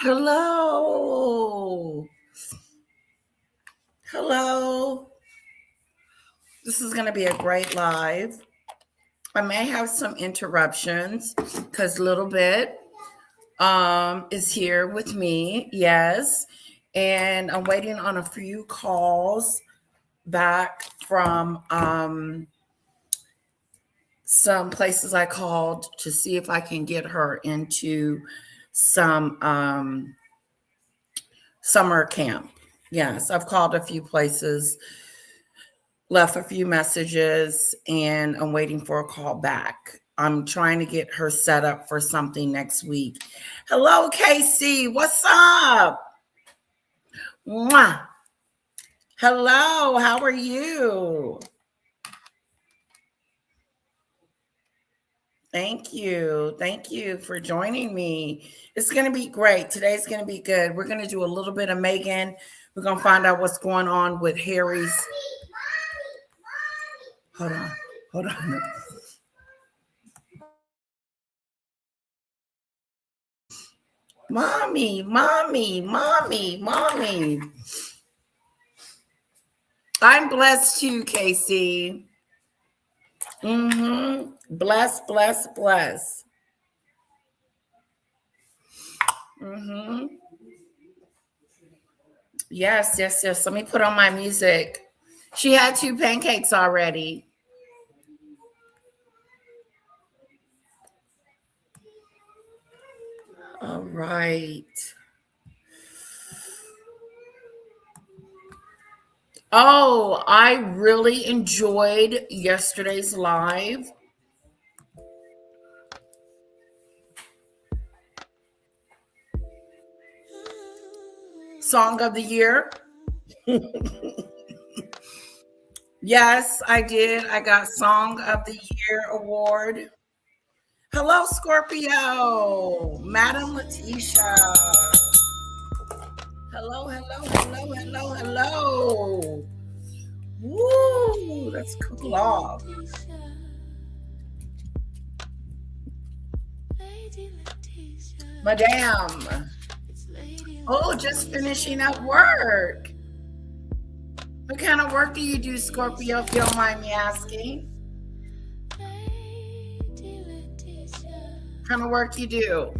Hello. Hello. This is going to be a great live. I may have some interruptions because Little Bit is here with me. Yes. And I'm waiting on a few calls back from some places I called to see if I can get her into some summer camp. Yes, I've called a few places, left a few messages, and I'm waiting for a call back. I'm trying to get her set up for something next week. Hello, Casey. What's up? Mwah. Hello, how are you? Thank you. Thank you for joining me. It's going to be great. Today's going to be good. We're going to do a little bit of Meghan. We're going to find out what's going on with Harry's. Hold on. Hold on. Mommy, mommy, mommy, mommy. I'm blessed too, Casey. Bless, bless, bless. Yes, yes, yes. Let me put on my music. She had 2 pancakes already. All right. Oh, I really enjoyed yesterday's live. Song of the year. Yes, I did. I got Song of the Year award. Hello, Scorpio. Madam Letitia. Hello, hello, hello, hello, hello. Woo, let's cool off. Madame. Oh, just finishing up work. What kind of work do you do, Scorpio, if you don't mind me asking? What kind of work you do?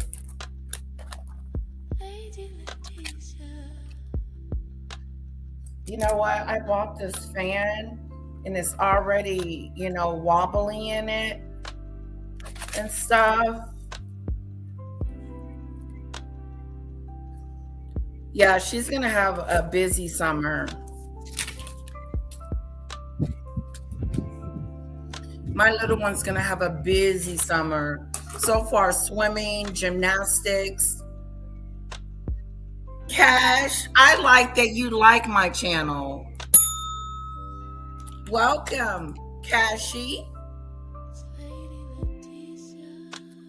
You know what? I bought this fan and it's already, wobbly in it and stuff. Yeah, she's going to have a busy summer. My little one's going to have a busy summer. So far, swimming, gymnastics. Cash, I like that you like my channel. Welcome, Cashy.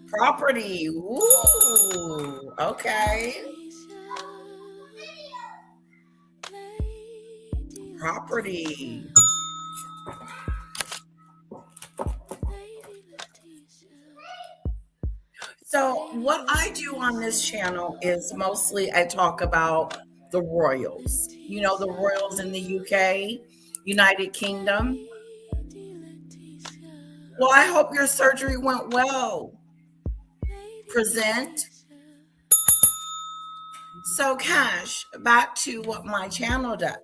Property. Ooh, okay. Property. So what I do on this channel is mostly I talk about the royals. The royals in the UK, United Kingdom. Well, I hope your surgery went well. Present. So, Cash, back to what my channel does.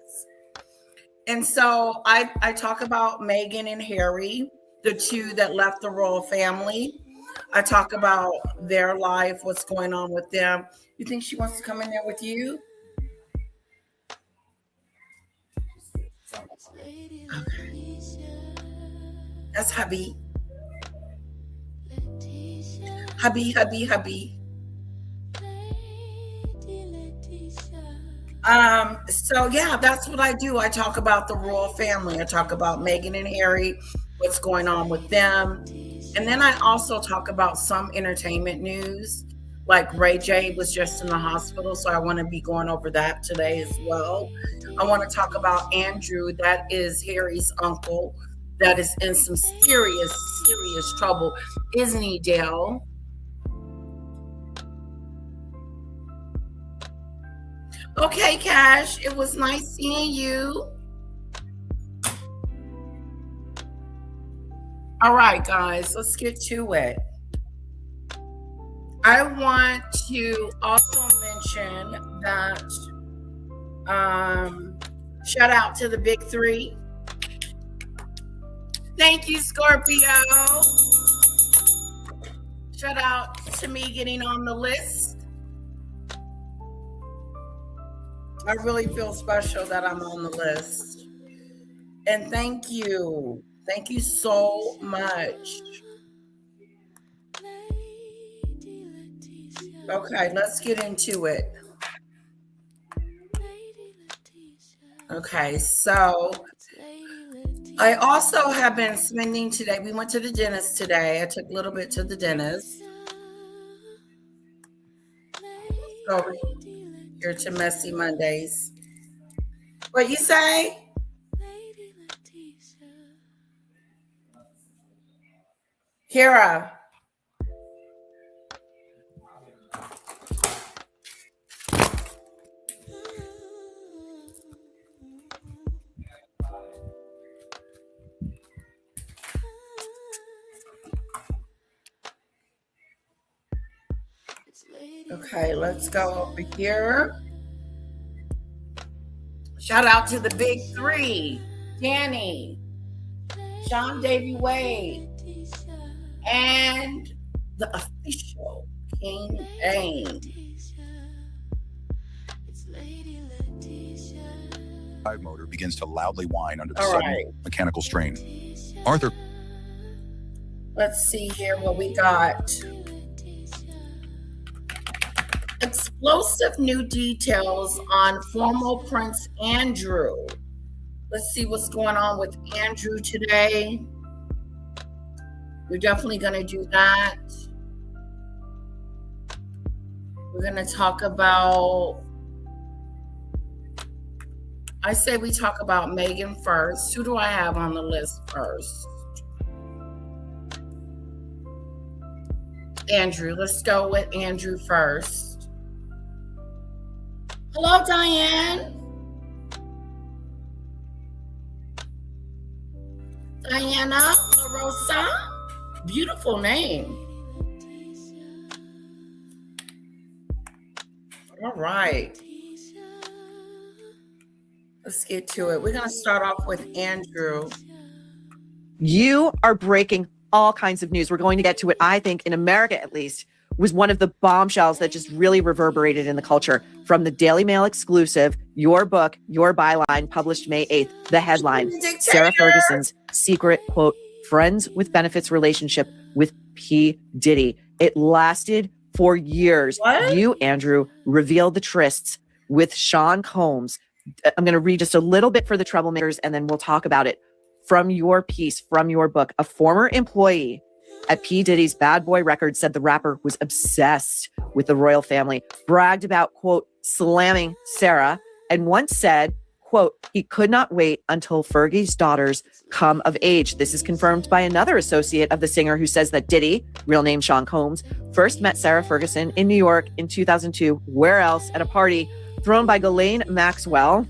And so I talk about Meghan and Harry, the 2 that left the royal family. I talk about their life, what's going on with them. You think she wants to come in there with you? Okay. That's hubby. Hubby, hubby, hubby. So yeah, that's what I do. I talk about the royal family. I talk about Meghan and Harry, what's going on with them. And then I also talk about some entertainment news, like Ray J was just in the hospital. So I want to be going over that today as well. I want to talk about Andrew, that is Harry's uncle, that is in some serious, serious trouble. Isn't he, Dale? Okay, Cash, it was nice seeing you. All right, guys, let's get to it. I want to also mention that shout out to the big three. Thank you, Scorpio. Shout out to me getting on the list. I really feel special that I'm on the list. And thank you. Thank you so much. Okay, let's get into it. Okay, so I also have been spending today. We went to the dentist today. I took a little bit to the dentist. Over here to Messy Mondays. What you say? Kira. Okay, let's go over here. Shout out to the big three. Danny, Sean Davy Wade, and the official King James. Motor begins to loudly whine under the sudden mechanical strain. Arthur. Let's see here what we got. Explosive new details on former Prince Andrew. Let's see what's going on with Andrew today. We're definitely going to do that. We're going to talk about, I say we talk about Meghan first. Who do I have on the list first? Andrew. Let's go with Andrew first. Hello, Diane. Diana La Rosa. Beautiful name. All right. Let's get to it. We're going to start off with Andrew. You are breaking all kinds of news. We're going to get to it, I think, in America at least, was one of the bombshells that just really reverberated in the culture. From the Daily Mail exclusive, your book, Your Byline, published May 8th, the headline, Sarah Ferguson's secret, quote, friends with benefits relationship with P. Diddy. It lasted for years. What? You, Andrew, revealed the trysts with Sean Combs. I'm going to read just a little bit for the troublemakers, and then we'll talk about it. From your piece, from your book, a former employee at P. Diddy's Bad Boy Records said the rapper was obsessed with the royal family, bragged about, quote, slamming Sarah, and once said, quote, he could not wait until Fergie's daughters come of age. This is confirmed by another associate of the singer who says that Diddy, real name Sean Combs, first met Sarah Ferguson in New York in 2002. Where else? At a party thrown by Ghislaine Maxwell,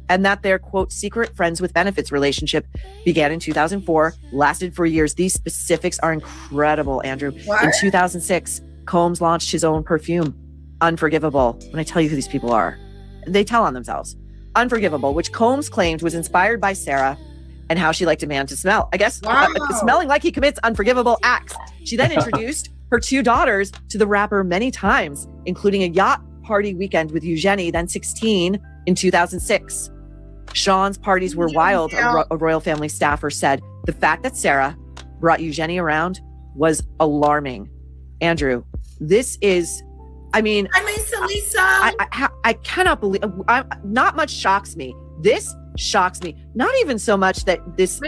and that their, quote, secret friends with benefits relationship began in 2004, lasted for years. These specifics are incredible, Andrew. What? In 2006, Combs launched his own perfume, Unforgivable. When I tell you who these people are, they tell on themselves. Unforgivable, which Combs claimed was inspired by Sarah and how she liked a man to smell. I guess smelling like he commits unforgivable acts. She then introduced her two daughters to the rapper many times, including a yacht party weekend with Eugenie, then 16, in 2006. Sean's parties were wild, a royal family staffer said. The fact that Sarah brought Eugenie around was alarming. Andrew, this is, Salisa. I cannot believe, not much shocks me. This shocks me. Not even so much that this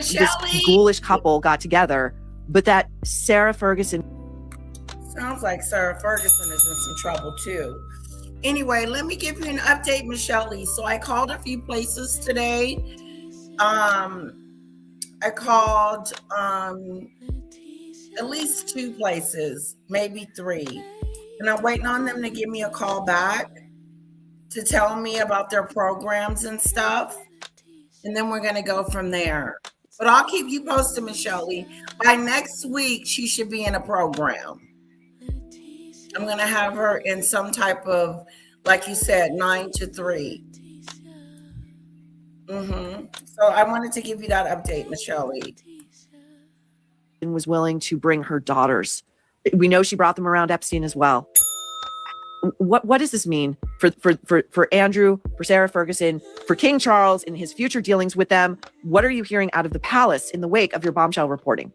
ghoulish couple got together, but that Sarah Ferguson. Sounds like Sarah Ferguson is in some trouble too. Anyway, let me give you an update, Michelle Lee. So I called a few places today. I called at least 2 places, maybe 3. And I'm waiting on them to give me a call back. to tell me about their programs and stuff. And then we're going to go from there. But I'll keep you posted, Michelle. By next week, she should be in a program. I'm going to have her in some type of, like you said, 9 to 3. So I wanted to give you that update, Michelle. And was willing to bring her daughters. We know she brought them around Epstein as well. What does this mean for Andrew, for Sarah Ferguson, for King Charles in his future dealings with them? What are you hearing out of the palace in the wake of your bombshell reporting?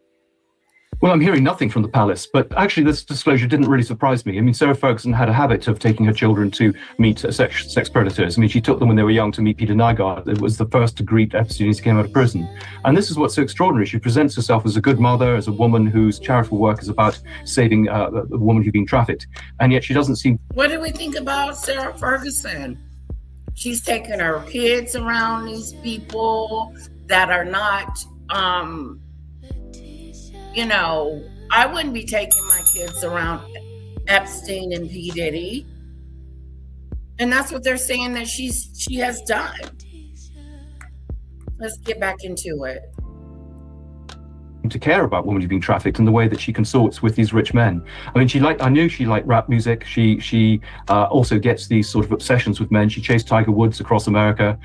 Well, I'm hearing nothing from the palace, but actually this disclosure didn't really surprise me. I mean, Sarah Ferguson had a habit of taking her children to meet sex predators. I mean, she took them when they were young to meet Peter Nygaard. It was the first to greet Epstein as he came out of prison. And this is what's so extraordinary. She presents herself as a good mother, as a woman whose charitable work is about saving a woman who's been trafficked. And yet she doesn't seem... What do we think about Sarah Ferguson? She's taking her kids around these people that are not... you know, I wouldn't be taking my kids around Epstein and P. Diddy. And that's what they're saying that she has done. Let's get back into it. To care about women who've been trafficked and the way that she consorts with these rich men. I mean, I knew she liked rap music. She also gets these sort of obsessions with men. She chased Tiger Woods across America.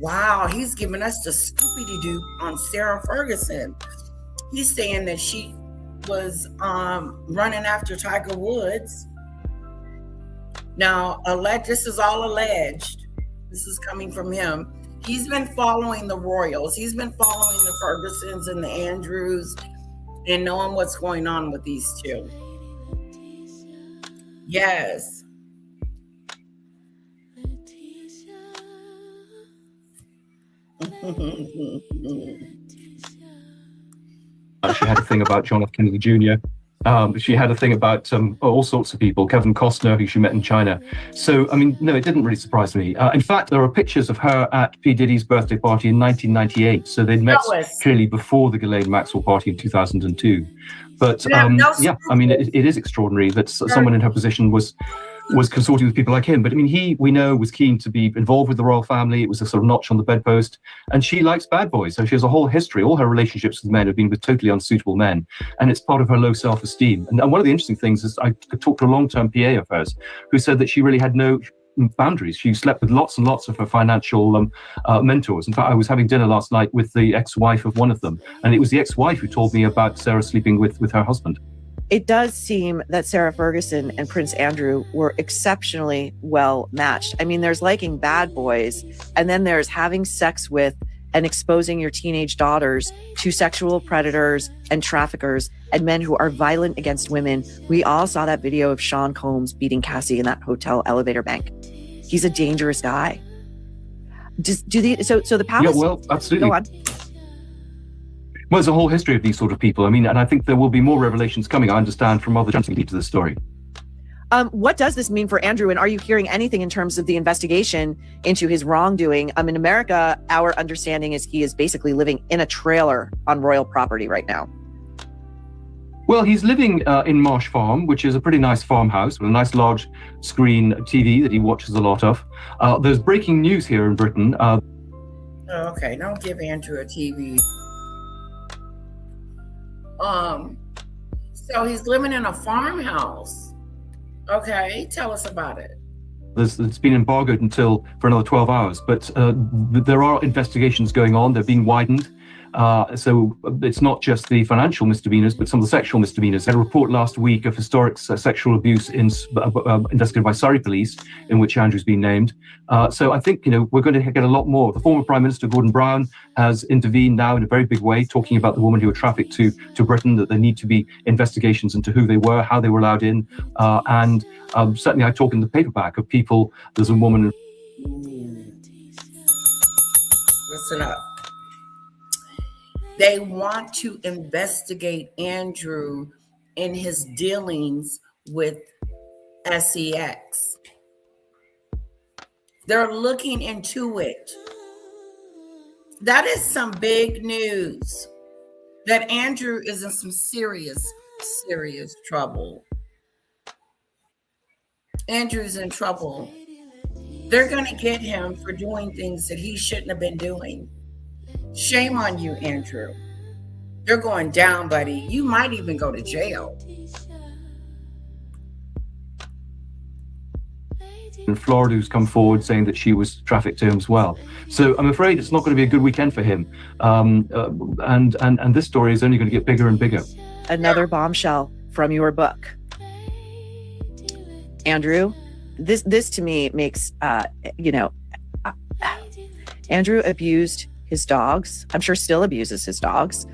Wow, he's giving us the Scooby-Doo on Sarah Ferguson. He's saying that she was running after Tiger Woods. Now, this is all alleged. This is coming from him. He's been following the royals. He's been following the Fergusons and the Andrews and knowing what's going on with these two. Yes. She had a thing about John F. Kennedy Jr. She had a thing about all sorts of people, Kevin Costner, who she met in China. So, I mean, no, it didn't really surprise me. In fact, there are pictures of her at P. Diddy's birthday party in 1998. So they'd met clearly before the Ghislaine Maxwell party in 2002. But yeah, I mean, it is extraordinary that someone in her position was consorting with people like him. But I mean, we know, was keen to be involved with the royal family. It was a sort of notch on the bedpost. And she likes bad boys. So she has a whole history. All her relationships with men have been with totally unsuitable men. And it's part of her low self-esteem. And one of the interesting things is I talked to a long-term PA of hers who said that she really had no boundaries. She slept with lots and lots of her financial mentors. In fact, I was having dinner last night with the ex-wife of one of them. And it was the ex-wife who told me about Sarah sleeping with her husband. It does seem that Sarah Ferguson and Prince Andrew were exceptionally well matched. I mean, there's liking bad boys, and then there's having sex with and exposing your teenage daughters to sexual predators and traffickers and men who are violent against women. We all saw that video of Sean Combs beating Cassie in that hotel elevator bank. He's a dangerous guy. So the palace... Yeah, well, absolutely. Go on. Well, there's a whole history of these sort of people. I mean, and I think there will be more revelations coming, I understand, from other journalists to this story. What does this mean for Andrew? And are you hearing anything in terms of the investigation into his wrongdoing? In America, our understanding is he is basically living in a trailer on royal property right now. Well, he's living in Marsh Farm, which is a pretty nice farmhouse with a nice large screen TV that he watches a lot of. There's breaking news here in Britain. Okay, don't give Andrew a TV. So he's living in a farmhouse. Okay, tell us about it. It's been embargoed for another 12 hours, but there are investigations going on. They're being widened. So it's not just the financial misdemeanors, but some of the sexual misdemeanors. I had a report last week of historic sexual abuse investigated by Surrey Police, in which Andrew's been named. So I think, we're going to get a lot more. The former Prime Minister, Gordon Brown, has intervened now in a very big way, talking about the women who were trafficked to Britain, that there need to be investigations into who they were, how they were allowed in. And certainly I talk in the paperback of people, there's a woman... Listen up. They want to investigate Andrew in his dealings with SEX. They're looking into it. That is some big news. That Andrew is in some serious, serious trouble. Andrew's in trouble. They're going to get him for doing things that he shouldn't have been doing. Shame on you, Andrew. You're going down, buddy. You might even go to jail. In Florida, who's come forward saying that she was trafficked to him as well. So I'm afraid it's not going to be a good weekend for him. And this story is only going to get bigger and bigger. Another bombshell from your book. Andrew, this to me makes, Andrew abused his dogs. I'm sure still abuses his dogs.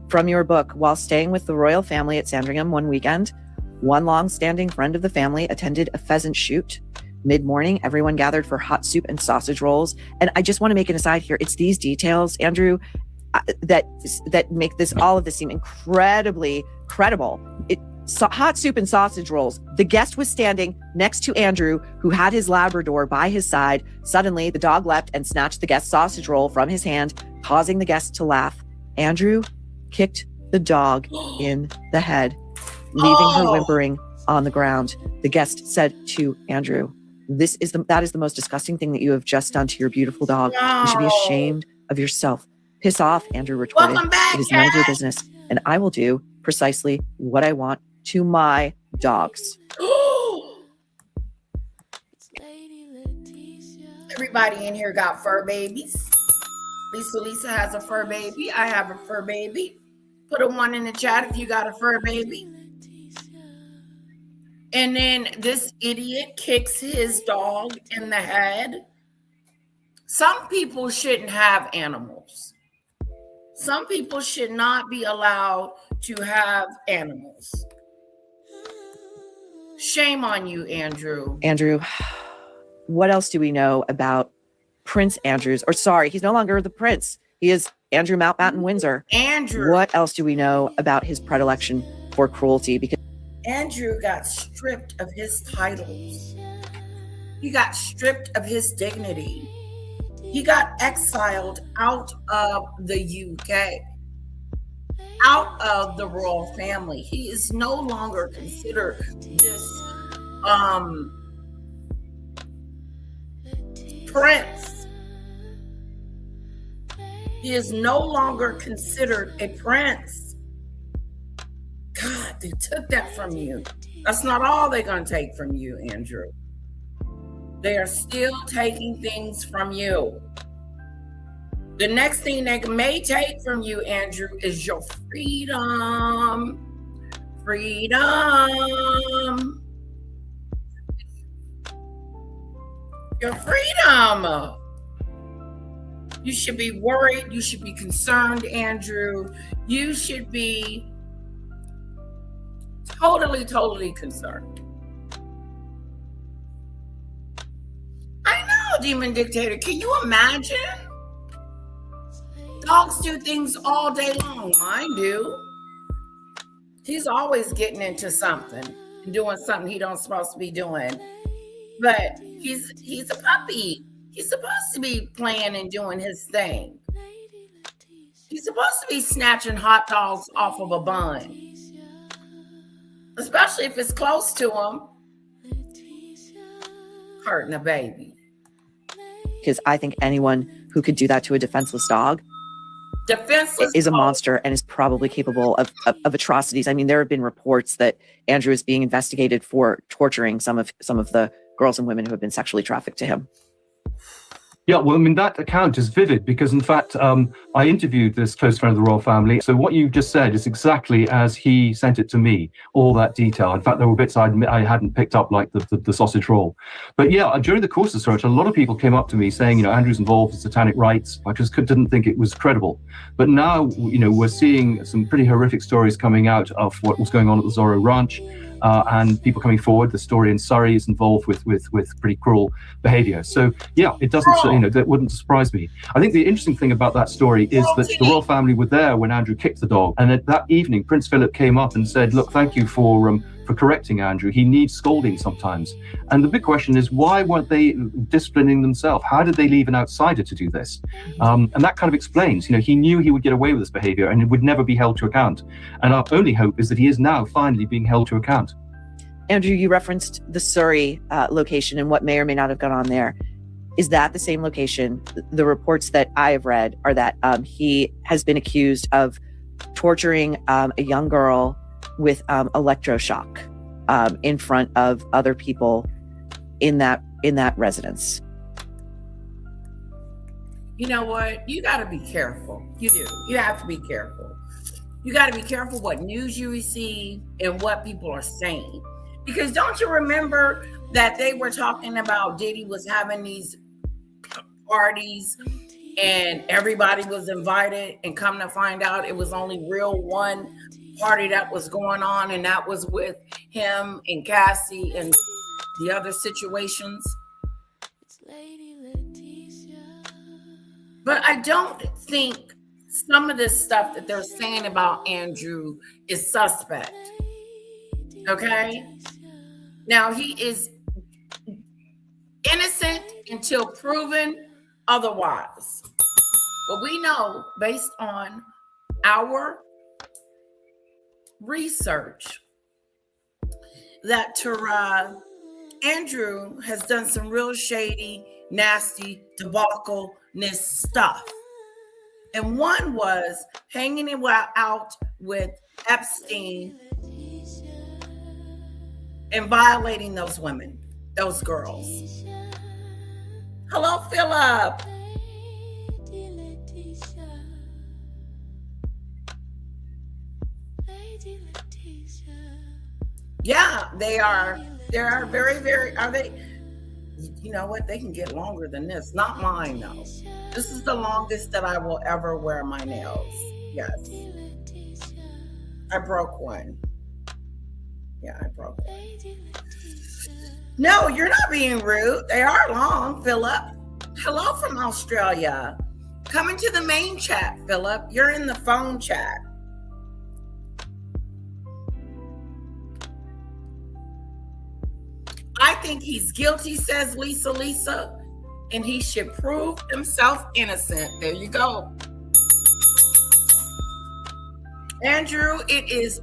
From your book, while staying with the royal family at Sandringham one weekend, one long-standing friend of the family attended a pheasant shoot. Mid-morning, everyone gathered for hot soup and sausage rolls. And I just want to make an aside here. It's these details, Andrew, that make all of this seem incredibly credible. Hot soup and sausage rolls. The guest was standing next to Andrew, who had his Labrador by his side. Suddenly, the dog leapt and snatched the guest's sausage roll from his hand, causing the guest to laugh. Andrew kicked the dog in the head, leaving her whimpering on the ground. The guest said to Andrew, that is the most disgusting thing that you have just done to your beautiful dog. You should be ashamed of yourself. Piss off, Andrew retorted. It is none of your business, and I will do precisely what I want to my dogs. Everybody in here got fur babies. Lisa has a fur baby. I have a fur baby. Put a 1 in the chat if you got a fur baby. And then this idiot kicks his dog in the head. Some people shouldn't have animals. Some people should not be allowed to have animals. Shame on you, Andrew. Andrew, what else do we know about Prince Andrew's? Or sorry, he's no longer the prince. He is Andrew Mountbatten Windsor. Andrew. What else do we know about his predilection for cruelty? Because Andrew got stripped of his titles. He got stripped of his dignity. He got exiled out of the UK, out of the royal family. He is no longer considered this prince. He is no longer considered a prince. God, they took that from you. That's not all they're going to take from you, Andrew. They are still taking things from you. The next thing they may take from you, Andrew, is your freedom. Freedom. Your freedom. You should be worried. You should be concerned, Andrew. You should be totally concerned. I know, Demon Dictator. Can you imagine? Dogs do things all day long. Mine do. He's always getting into something, doing something he don't supposed to be doing. But he's a puppy. He's supposed to be playing and doing his thing. He's supposed to be snatching hot dogs off of a bun. Especially if it's close to him. Hurting a baby. Because I think anyone who could do that to a defenseless dog is a monster and is probably capable of atrocities. I mean, there have been reports that Andrew is being investigated for torturing some of the girls and women who have been sexually trafficked to him. Yeah, well, I mean, that account is vivid because, in fact, I interviewed this close friend of the royal family. So what you just said is exactly as he sent it to me, all that detail. In fact, there were bits I hadn't picked up, like the sausage roll. But yeah, during the course of the search, a lot of people came up to me saying, Andrew's involved with satanic rites. I just didn't think it was credible. But now, we're seeing some pretty horrific stories coming out of what was going on at the Zorro Ranch. And people coming forward. The story in Surrey is involved with pretty cruel behavior. So yeah, it doesn't, that wouldn't surprise me. I think the interesting thing about that story is that the royal family were there when Andrew kicked the dog, and that evening Prince Philip came up and said, "Look, thank you for correcting Andrew. He needs scolding sometimes." And the big question is, why weren't they disciplining themselves? How did they leave an outsider to do this? And that kind of explains, he knew he would get away with this behavior and it would never be held to account. And our only hope is that he is now finally being held to account. Andrew, you referenced the Surrey location and what may or may not have gone on there. Is that the same location? The reports that I have read are that he has been accused of torturing a young girl with electroshock in front of other people in that residence. You know what? You got to be careful. You do. You have to be careful. You got to be careful what news you receive and what people are saying. Because don't you remember that they were talking about Diddy was having these parties and everybody was invited, and come to find out it was only real one party that was going on, and that was with him and Cassie and the other situations. But I don't think some of this stuff that they're saying about Andrew is suspect. Okay? Now, he is innocent until proven otherwise. But we know, based on our research, that Andrew has done some real shady, nasty, debacle-ness stuff. And one was hanging out with Epstein and violating those women, those girls. Hello, Philip. Yeah, they are. They are very, very. Are they? You know what? They can get longer than this. Not mine, though. This is the longest that I will ever wear my nails. Yes. I broke one. Yeah, I broke one. No, you're not being rude. They are long, Philip. Hello from Australia. Come into the main chat, Philip. You're in the phone chat. I think he's guilty, says Lisa, and he should prove himself innocent. There you go. Andrew, it is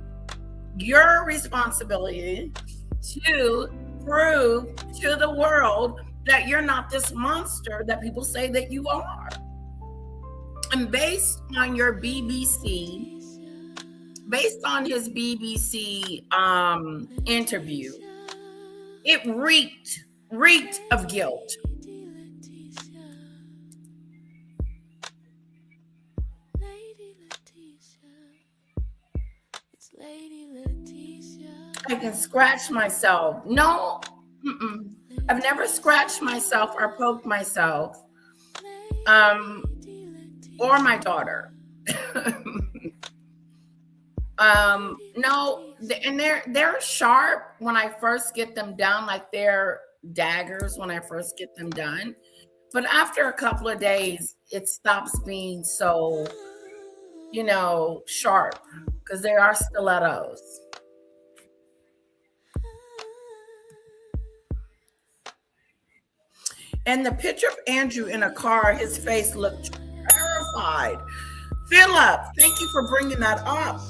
your responsibility to prove to the world that you're not this monster that people say that you are. And based on your BBC, based on his BBC interview, it reeked of guilt. I can scratch myself. No, I've never scratched myself or poked myself, or my daughter. No, and they're sharp when I first get them done, like they're daggers when I first get them done. But after a couple of days, it stops being so, sharp, because they are stilettos. And the picture of Andrew in a car, his face looked terrified. Philip, thank you for bringing that up.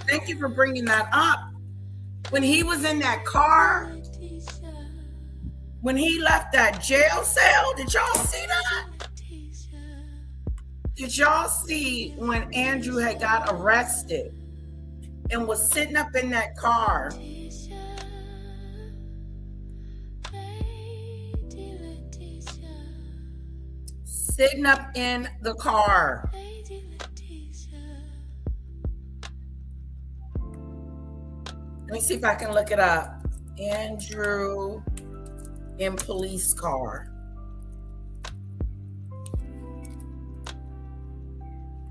Thank you for bringing that up. When he was in that car, when he left that jail cell, did y'all see that? Did y'all see when Andrew had got arrested and was sitting up in that car? Sitting up in the car. Let me see if I can look it up. Andrew in police car.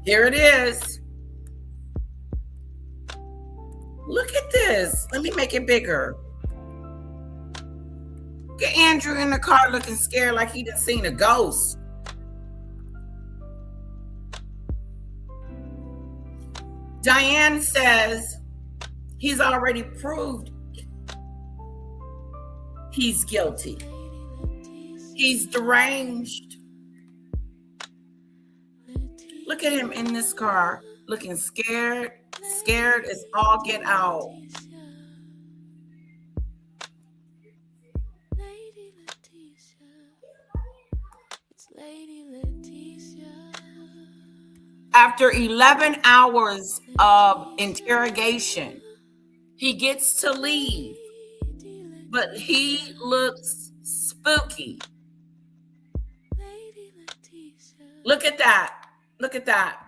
Here it is. Look at this. Let me make it bigger. Look at Andrew in the car looking scared like he done seen a ghost. Diane says he's already proved he's guilty. He's deranged. Look at him in this car, looking scared as all get out. After 11 hours of interrogation, he gets to leave, but he looks spooky. Look at that. Look at that.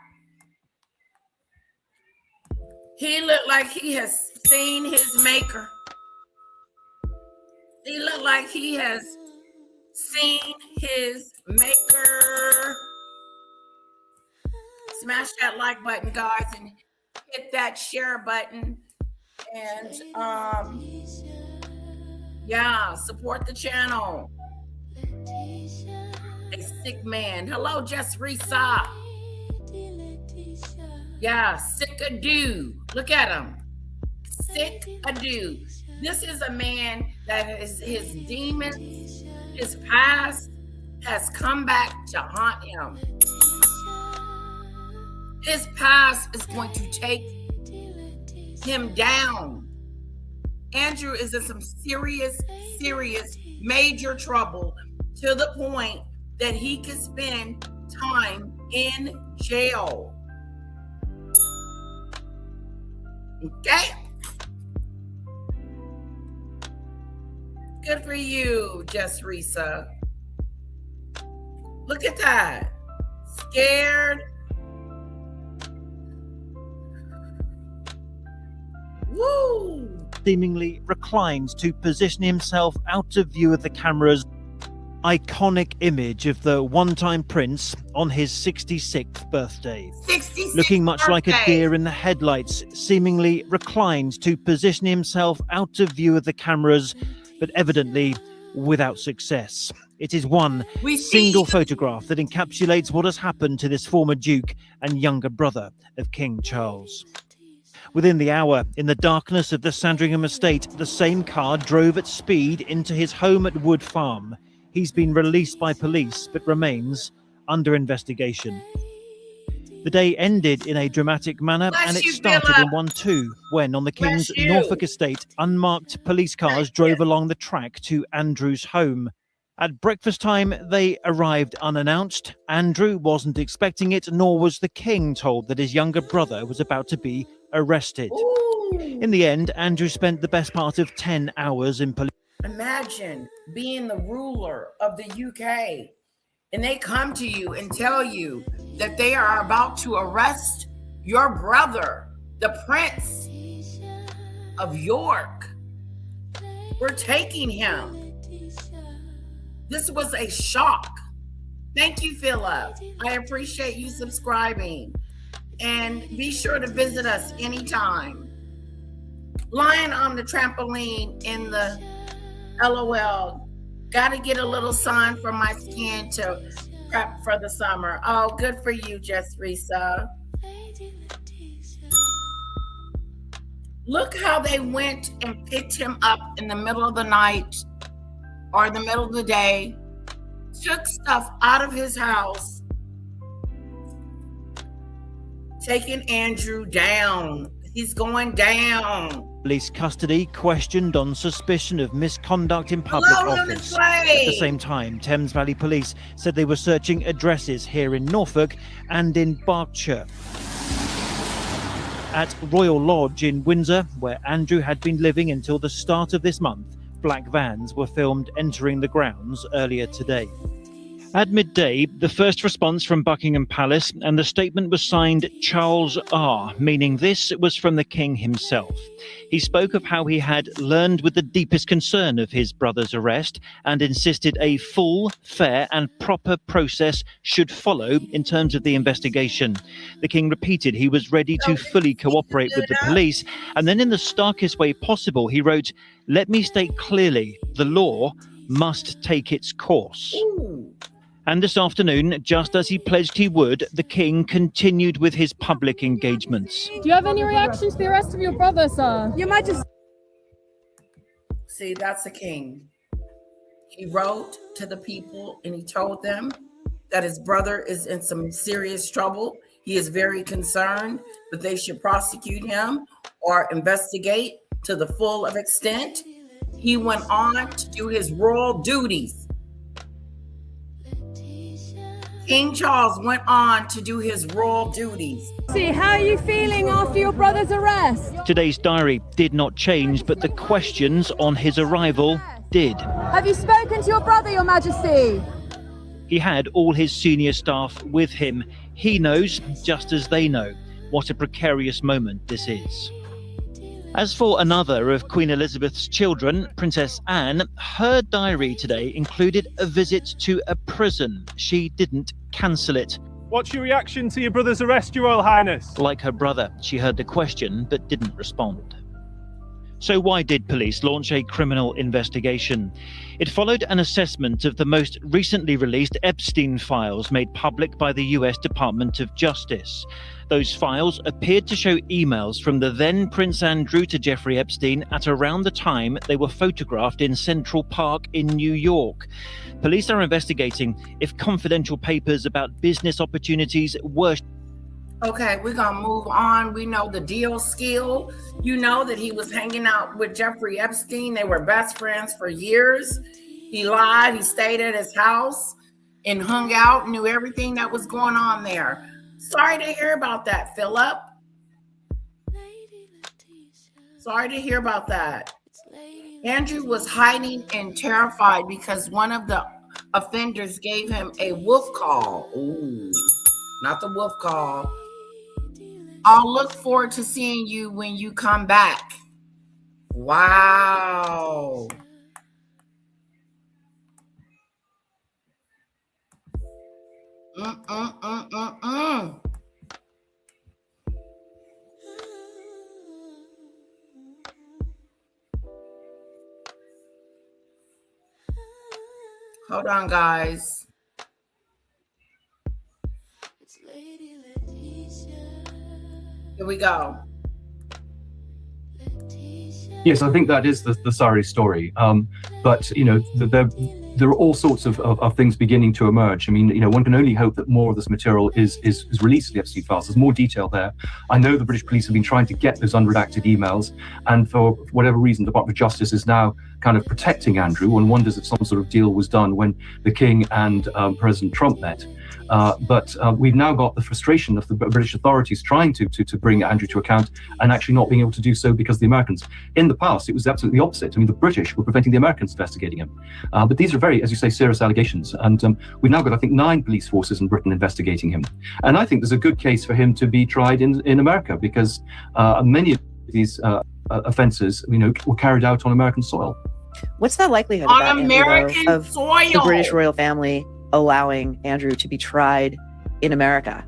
He looked like he has seen his maker. He looked like he has seen his maker. Smash that like button, guys, and hit that share button. And yeah, support the channel. A sick man. Hello, Jess Risa. Yeah, sick a dude. Look at him. Sick a dude. This is a man that is his demons, his past has come back to haunt him. His past is going to take him down. Andrew is in some serious, major trouble to the point that he could spend time in jail. Okay? Good for you, Jess Risa. Look at that. Scared. Woo! Seemingly reclines to position himself out of view of the cameras. Iconic image of the one-time prince on his 66th birthday. 66th Looking much birthday. like a deer in the headlights, seemingly reclines to position himself out of view of the cameras, but evidently without success. It is one single photograph that encapsulates what has happened to this former Duke and younger brother of King Charles. Within the hour, in the darkness of the Sandringham estate, the same car drove at speed into his home at Wood Farm. He's been released by police, but remains under investigation. The day ended in a dramatic manner, and it started in one too, when on the King's Norfolk estate, unmarked police cars drove along the track to Andrew's home. At breakfast time, they arrived unannounced. Andrew wasn't expecting it, nor was the King told that his younger brother was about to be arrested. Ooh. In the end, Andrew spent the best part of 10 hours in police. Imagine being the ruler of the UK and they come to you and tell you that they are about to arrest your brother, the Prince of York. We're taking him. This was a shock. Thank you, Philip. I appreciate you subscribing. And be sure to visit us anytime. Lying on the trampoline in the LOL. Got to get a little sun for my skin to prep for the summer. Oh, good for you, Jess Risa. Look how they went and picked him up in the middle of the night or in the middle of the day, took stuff out of his house, taking Andrew down. He's going down. Police custody, questioned on suspicion of misconduct in public office. At the same time, Thames Valley Police said they were searching addresses here in Norfolk and in Berkshire. At Royal Lodge in Windsor, where Andrew had been living until the start of this month, black vans were filmed entering the grounds earlier today. At midday, the first response from Buckingham Palace, and the statement was signed Charles R., meaning this was from the King himself. He spoke of how he had learned with the deepest concern of his brother's arrest and insisted a full, fair and proper process should follow in terms of the investigation. The King repeated he was ready to fully cooperate with the police, and then in the starkest way possible, he wrote, "Let me state clearly, the law must take its course." Ooh. And this afternoon, just as he pledged he would, the King continued with his public engagements. Do you have any reaction to the arrest of your brother, sir? Your Majesty. See, that's the King. He wrote to the people and he told them that his brother is in some serious trouble. He is very concerned that they should prosecute him or investigate to the full of extent. He went on to do his royal duties. King Charles went on to do his royal duties. See, how are you feeling after your brother's arrest? Today's diary did not change, but the questions on his arrival did. Have you spoken to your brother, Your Majesty? He had all his senior staff with him. He knows, just as they know, what a precarious moment this is. As for another of Queen Elizabeth's children, Princess Anne, her diary today included a visit to a prison. She didn't cancel it. What's your reaction to your brother's arrest, Your Royal Highness? Like her brother, she heard the question but didn't respond. So why did police launch a criminal investigation? It followed an assessment of the most recently released Epstein files made public by the US Department of Justice. Those files appeared to show emails from the then Prince Andrew to Jeffrey Epstein at around the time they were photographed in Central Park in New York. Police are investigating if confidential papers about business opportunities were... Okay, we're going to move on. We know the deal skill. You know that he was hanging out with Jeffrey Epstein. They were best friends for years. He lied. He stayed at his house and hung out, knew everything that was going on there. Sorry to hear about that, Philip. Sorry to hear about that. Andrew was hiding and terrified because one of the offenders gave him a wolf call. Ooh, not the wolf call. I'll look forward to seeing you when you come back. Wow. Hold on, guys. Here we go. Yes, I think that is the sorry story. But, you know, there are all sorts of things beginning to emerge. I mean, you know, one can only hope that more of this material is released to the Epstein files. There's more detail there. I know the British police have been trying to get those unredacted emails, and for whatever reason, the Department of Justice is now kind of protecting Andrew. One wonders if some sort of deal was done when the King and President Trump met. But we've now got the frustration of the British authorities trying to bring Andrew to account and actually not being able to do so because of the Americans. In the past, it was absolutely the opposite. I mean, the British were preventing the Americans investigating him. But these are very, as you say, serious allegations. And we've now got, I think, 9 police forces in Britain investigating him. And I think there's a good case for him to be tried in America because many of these offences, you know, were carried out on American soil. What's the likelihood On about American of soil. the British royal family allowing Andrew to be tried in America?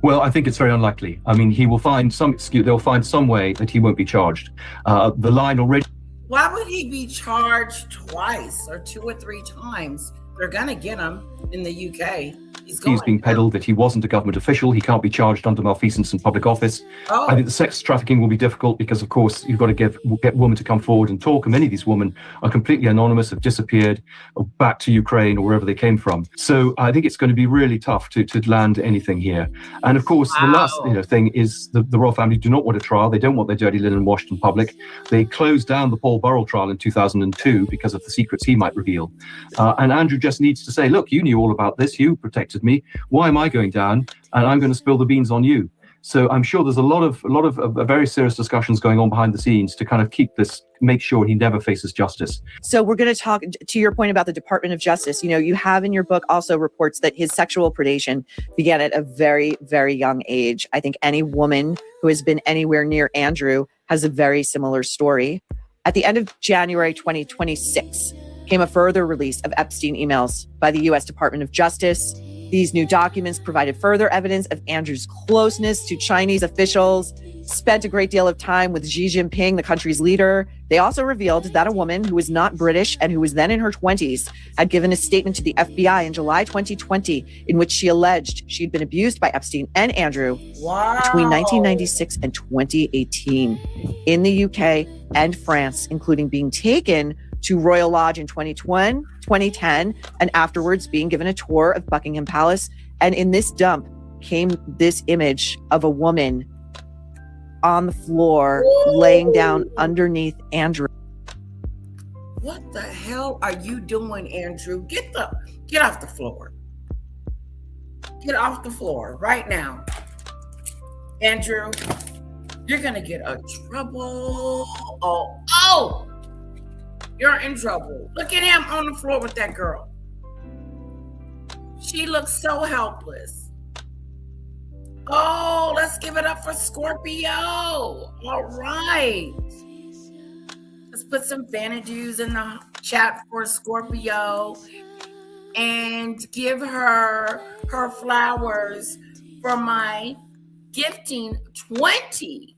Well, I think it's very unlikely. I mean, he will find some excuse. They'll find some way that he won't be charged. The line already. Why would he be charged twice or 2 or 3 times? They're going to get him in the UK. He's being peddled that he wasn't a government official. He can't be charged under malfeasance in public office. Oh. I think the sex trafficking will be difficult because, of course, you've got to get women to come forward and talk. And many of these women are completely anonymous, have disappeared, or back to Ukraine or wherever they came from. So I think it's going to be really tough to land anything here. And of course, the last thing is the royal family do not want a trial. They don't want their dirty linen washed in public. They closed down the Paul Burrell trial in 2002 because of the secrets he might reveal. And Andrew just needs to say, look, you knew all about this. You protected me. Why am I going down? And I'm going to spill the beans on you. So I'm sure there's a lot of very serious discussions going on behind the scenes to kind of make sure he never faces justice. So we're going to talk to your point about the Department of Justice. You know, you have in your book also reports that his sexual predation began at a very, very young age. I think any woman who has been anywhere near Andrew has a very similar story. At the end of January 2026 came a further release of Epstein emails by the U.S. Department of Justice. These new documents provided further evidence of Andrew's closeness to Chinese officials, spent a great deal of time with Xi Jinping, the country's leader. They also revealed that a woman who was not British and who was then in her 20s had given a statement to the FBI in July 2020 in which she alleged she'd been abused by Epstein and Andrew between 1996 and 2018 in the UK and France, including being taken to Royal Lodge in 2010, and afterwards being given a tour of Buckingham Palace. And in this dump came this image of a woman on the floor laying down underneath Andrew. What the hell are you doing, Andrew? Get off the floor. Get off the floor right now. Andrew, you're going to get a trouble. Oh, you're in trouble. Look at him on the floor with that girl. She looks so helpless. Oh, let's give it up for Scorpio. All right. Let's put some vanities in the chat for Scorpio and give her her flowers for my gifting 20,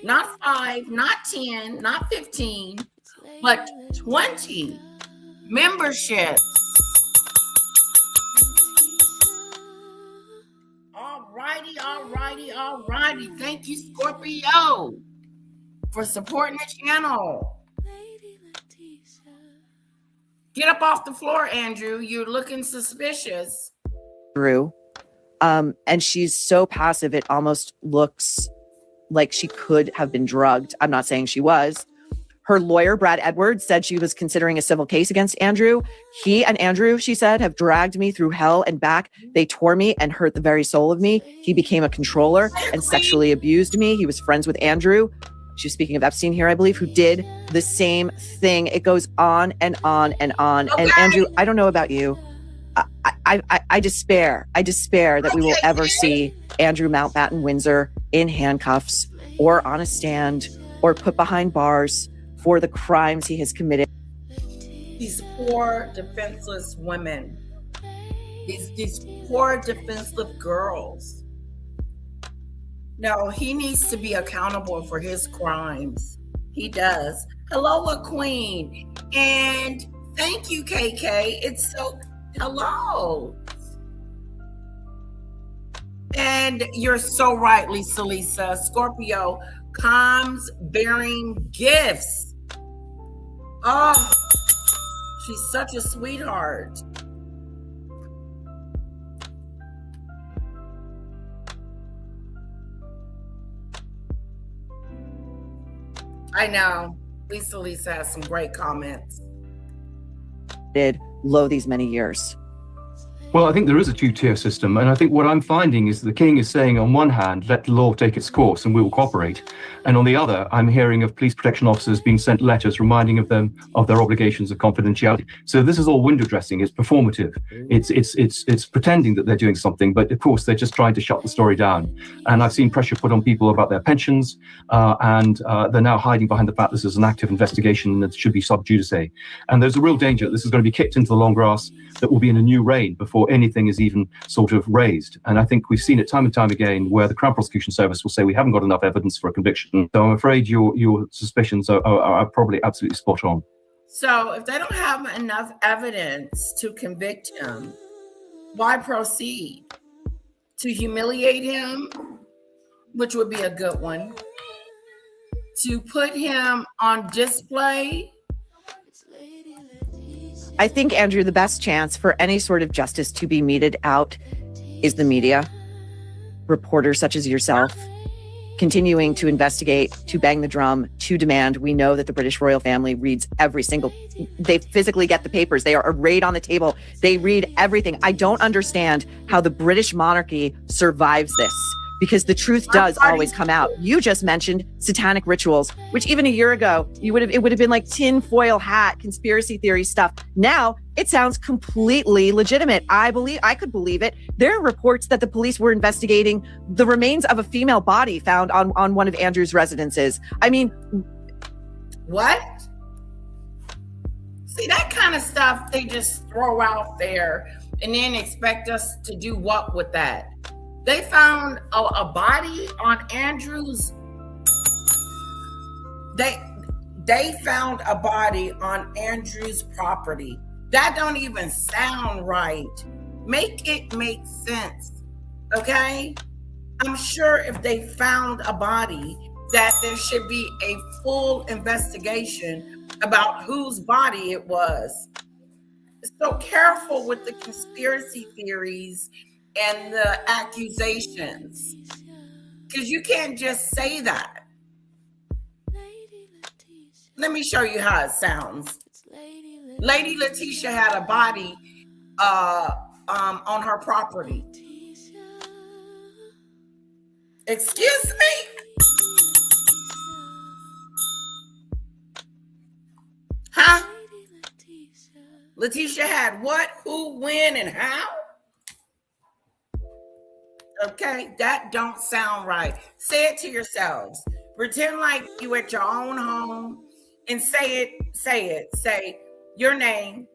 not 5, not 10, not 15, but 20 memberships. All righty. Thank you, Scorpio, for supporting the channel. Get up off the floor, Andrew. You're looking suspicious. Drew. And she's so passive, it almost looks like she could have been drugged. I'm not saying she was. Her lawyer, Brad Edwards, said she was considering a civil case against Andrew. He and Andrew, she said, have dragged me through hell and back. They tore me and hurt the very soul of me. He became a controller and sexually abused me. He was friends with Andrew. She's speaking of Epstein here, I believe, who did the same thing. It goes on and on and on. Okay. And Andrew, I don't know about you. I despair. I despair that we will ever see Andrew Mountbatten Windsor in handcuffs or on a stand or put behind bars for the crimes he has committed. These poor, defenseless women. These poor, defenseless girls. No, he needs to be accountable for his crimes. He does. Hello, Queen. And thank you, KK. It's so... Hello. And you're so right, Lisa. Scorpio comes bearing gifts. Oh, she's such a sweetheart. I know. Lisa has some great comments. Did low these many years. Well, I think there is a two-tier system, and I think what I'm finding is the king is saying, on one hand, let the law take its course and we will cooperate, and on the other, I'm hearing of police protection officers being sent letters reminding of them of their obligations of confidentiality. So this is all window dressing. It's performative. It's pretending that they're doing something, but of course they're just trying to shut the story down. And I've seen pressure put on people about their pensions, and they're now hiding behind the fact this is an active investigation that should be sub judice. And there's a real danger this is going to be kicked into the long grass that will be in a new reign before anything is even sort of raised. And I think we've seen it time and time again where the Crown Prosecution Service will say we haven't got enough evidence for a conviction. So I'm afraid your suspicions are probably absolutely spot on. So if they don't have enough evidence to convict him, why proceed? To humiliate him, which would be a good one. To put him on display. I think, Andrew, the best chance for any sort of justice to be meted out is the media, reporters such as yourself, continuing to investigate, to bang the drum, to demand. We know that the British royal family reads every single, they physically get the papers. They are arrayed on the table. They read everything. I don't understand how the British monarchy survives this, because the truth does always come out. You just mentioned satanic rituals, which even a year ago, it would have been like tinfoil hat, conspiracy theory stuff. Now it sounds completely legitimate. I could believe it. There are reports that the police were investigating the remains of a female body found on one of Andrew's residences. I mean, what? See, that kind of stuff they just throw out there and then expect us to do what with that? They found a body on Andrew's. They found a body on Andrew's property. That don't even sound right. Make it make sense, okay? I'm sure if they found a body, that there should be a full investigation about whose body it was. So careful with the conspiracy theories and the accusations, because you can't just say that. Let me show you how it sounds. Lady Letitia had a body on her property. Excuse me? Huh? Letitia had what, who, when, and how? Okay, that don't sound right. Say it to yourselves. Pretend like you at your own home and say it. Say your name.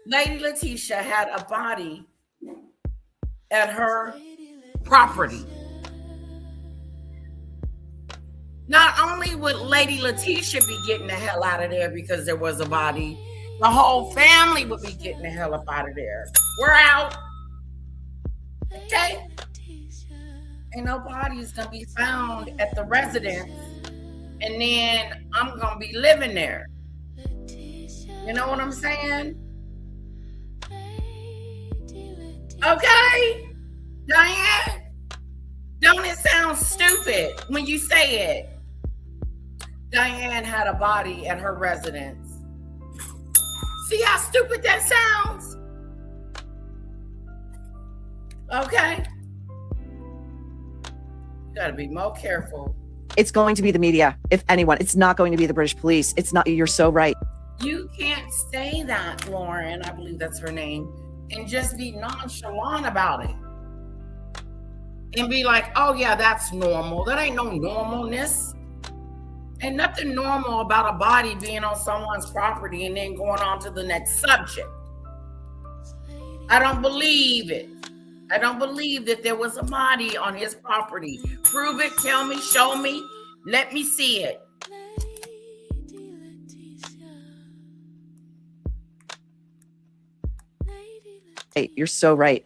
Lady Letitia had a body at her property. Not only would Lady Letitia be getting the hell out of there because there was a body, the whole family would be getting the hell up out of there. We're out. Okay? Ain't no body's gonna be found at the residence, and then I'm gonna be living there. You know what I'm saying? Okay, Diane, don't it sound stupid when you say it? Diane had a body at her residence. See how stupid that sounds? Okay. You gotta be more careful. It's going to be the media, if anyone. It's not going to be the British police. It's not. You're so right. You can't say that, Lauren, I believe that's her name, and just be nonchalant about it. And be like, oh yeah, that's normal. That ain't no normalness. Ain't nothing normal about a body being on someone's property and then going on to the next subject. I don't believe it. I don't believe that there was a body on his property. Prove it, tell me, show me, let me see it. Hey, you're so right.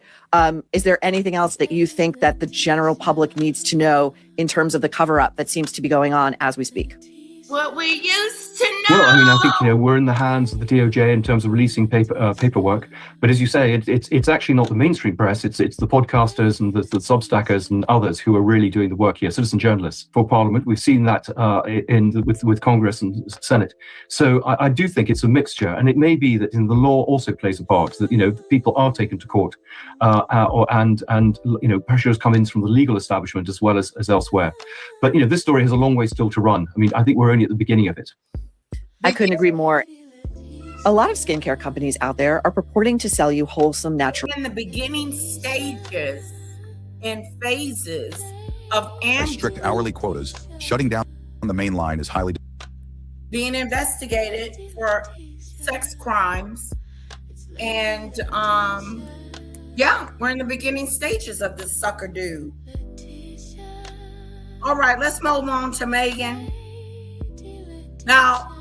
Is there anything else that you think that the general public needs to know in terms of the cover-up that seems to be going on as we speak? What we used to know. Well, I mean, I think we're in the hands of the DOJ in terms of releasing paperwork. But as you say, it's actually not the mainstream press. It's the podcasters and the Substackers and others who are really doing the work here. Citizen journalists for Parliament. We've seen that with Congress and Senate. So I do think it's a mixture, and it may be that the law also plays a part. That people are taken to court, and pressures come in from the legal establishment as well as elsewhere. But this story has a long way still to run. I mean, I think we're only at the beginning of it. I couldn't agree more. A lot of skincare companies out there are purporting to sell you wholesome, natural. In the beginning stages and phases of Strict hourly quotas, shutting down the main line is highly being investigated for sex crimes. And we're in the beginning stages of this sucker dude. All right, let's move on to Meghan. Now,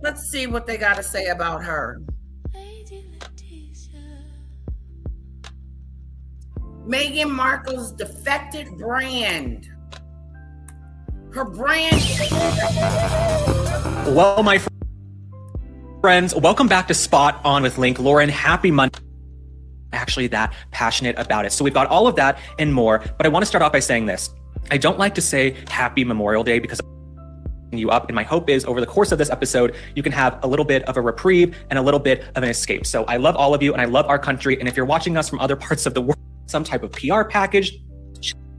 let's see what they got to say about her. Meghan Markle's defected brand. Her brand. Well, my friends, welcome back to Spot On with Link. Lauren, happy Monday. Actually that passionate about it. So we've got all of that and more, but I want to start off by saying this. I don't like to say happy Memorial Day because you up, and my hope is over the course of this episode you can have a little bit of a reprieve and a little bit of an escape. So I love all of you and I love our country, and if you're watching us from other parts of the world, some type of PR package,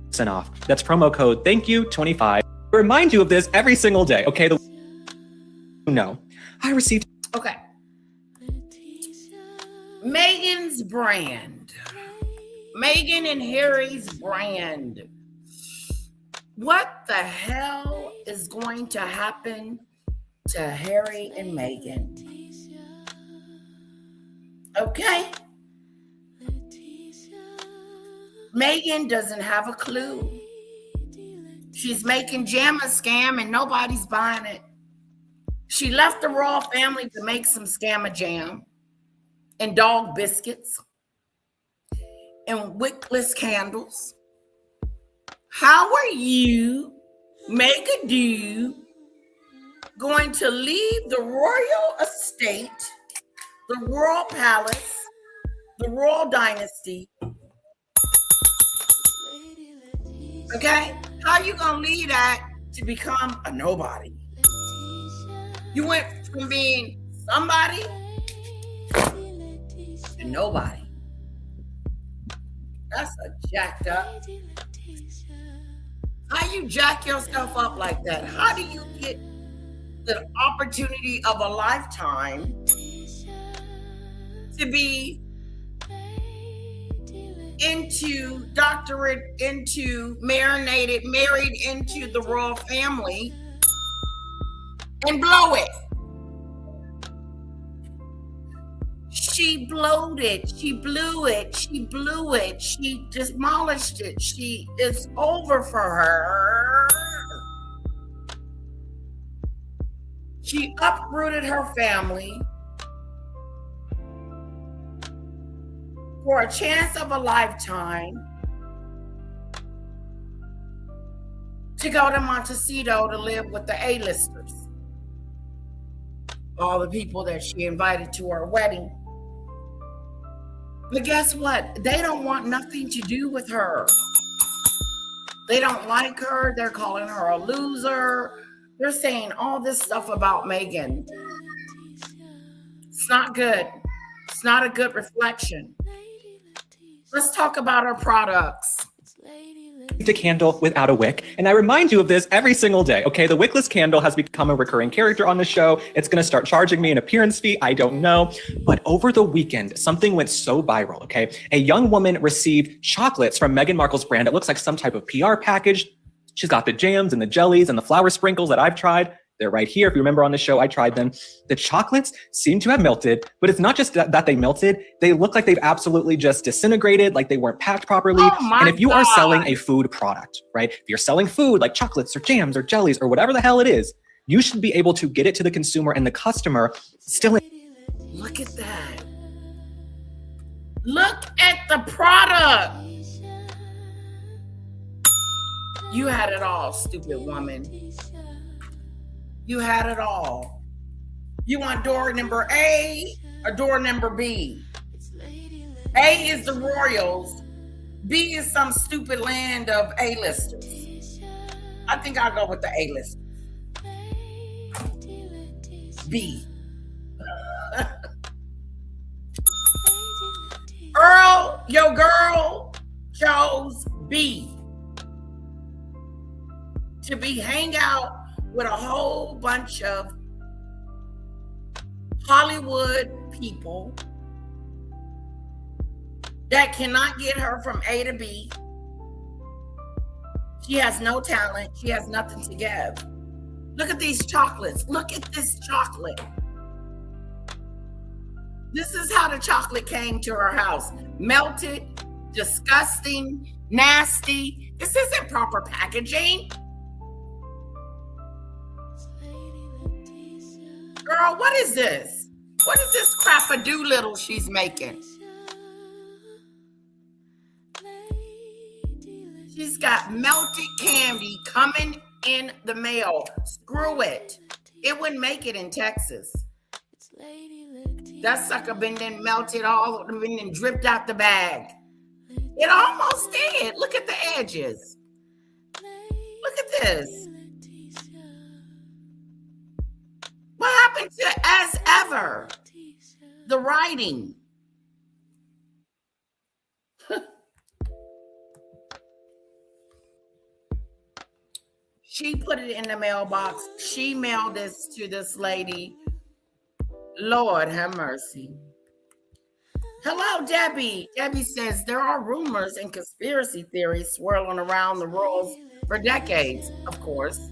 listen off. That's promo code THANKYOU25. I remind you of this every single day. Okay, I received. Okay, Meghan's brand, Meghan and Harry's brand. What the hell is going to happen to Harry and Meghan? Okay. Meghan doesn't have a clue. She's making jam a scam and nobody's buying it. She left the royal family to make some scammer jam and dog biscuits and wickless candles. How are you, Meghan, going to leave the royal estate, the royal palace, the royal dynasty? Okay? How are you going to leave that to become a nobody? You went from being somebody to nobody. That's a jacked up. How you jack yourself up like that? How do you get the opportunity of a lifetime to be into doctorate, into marinated, married into the royal family and blow it? She blowed it. She blew it. She blew it. She demolished it. It's over for her. She uprooted her family for a chance of a lifetime to go to Montecito to live with the A-listers. All the people that she invited to her wedding. But guess what? They don't want nothing to do with her. They don't like her. They're calling her a loser. They're saying all this stuff about Meghan. It's not good. It's not a good reflection. Let's talk about her products. A candle without a wick. And I remind you of this every single day. Okay, the wickless candle has become a recurring character on the show. It's going to start charging me an appearance fee. I don't know. But over the weekend, something went so viral. Okay, a young woman received chocolates from Meghan Markle's brand. It looks like some type of PR package. She's got the jams and the jellies and the flour sprinkles that I've tried. They're right here. If you remember on the show, I tried them. The chocolates seem to have melted, but it's not just that they melted. They look like they've absolutely just disintegrated, like they weren't packed properly. And if you are selling a food product, right? If you're selling food like chocolates or jams or jellies or whatever the hell it is, you should be able to get it to the consumer and the customer still. Look at that. Look at the product. You had it all, stupid woman. You had it all. You want door number A or door number B? A is the royals. B is some stupid land of A-listers. I think I'll go with the A-listers. B. Earl, your girl chose B. To be hang out with a whole bunch of Hollywood people that cannot get her from A to B. She has no talent. She has nothing to give. Look at these chocolates. Look at this chocolate. This is how the chocolate came to her house. Melted, disgusting, nasty. This isn't proper packaging. Girl, what is this? What is this crap-a-doodle she's making? She's got melted candy coming in the mail. Screw it. It wouldn't make it in Texas. That sucker been then melted all, been then dripped out the bag. It almost did. Look at the edges. Look at this. What happened to as ever? The writing. She put it in the mailbox. She mailed this to this lady. Lord have mercy. Hello, Debbie. Debbie says there are rumors and conspiracy theories swirling around the royals for decades, of course.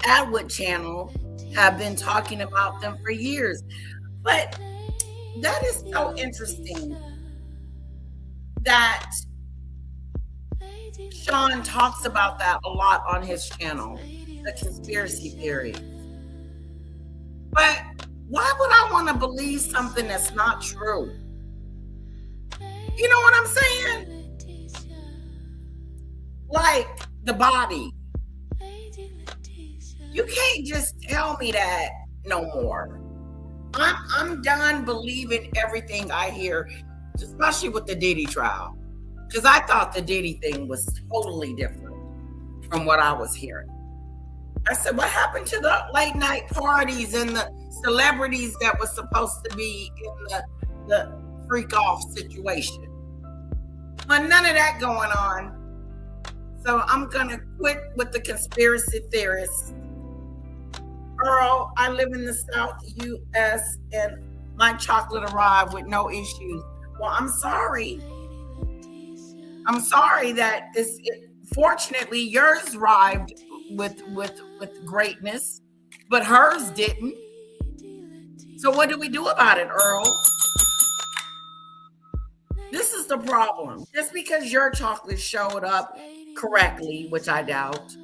Atwood Channel have been talking about them for years. But that is so interesting that Sean talks about that a lot on his channel, the conspiracy theory. But why would I want to believe something that's not true? You know what I'm saying? Like the body. You can't just tell me that no more. I'm done believing everything I hear, especially with the Diddy trial. Because I thought the Diddy thing was totally different from what I was hearing. I said, what happened to the late night parties and the celebrities that was supposed to be the freak off situation. But none of that going on. So I'm gonna quit with the conspiracy theorists. Earl, I live in the South US and my chocolate arrived with no issues. Well, I'm sorry. I'm sorry that fortunately yours arrived with greatness, but hers didn't. So what do we do about it, Earl? This is the problem. Just because your chocolate showed up correctly, which I doubt,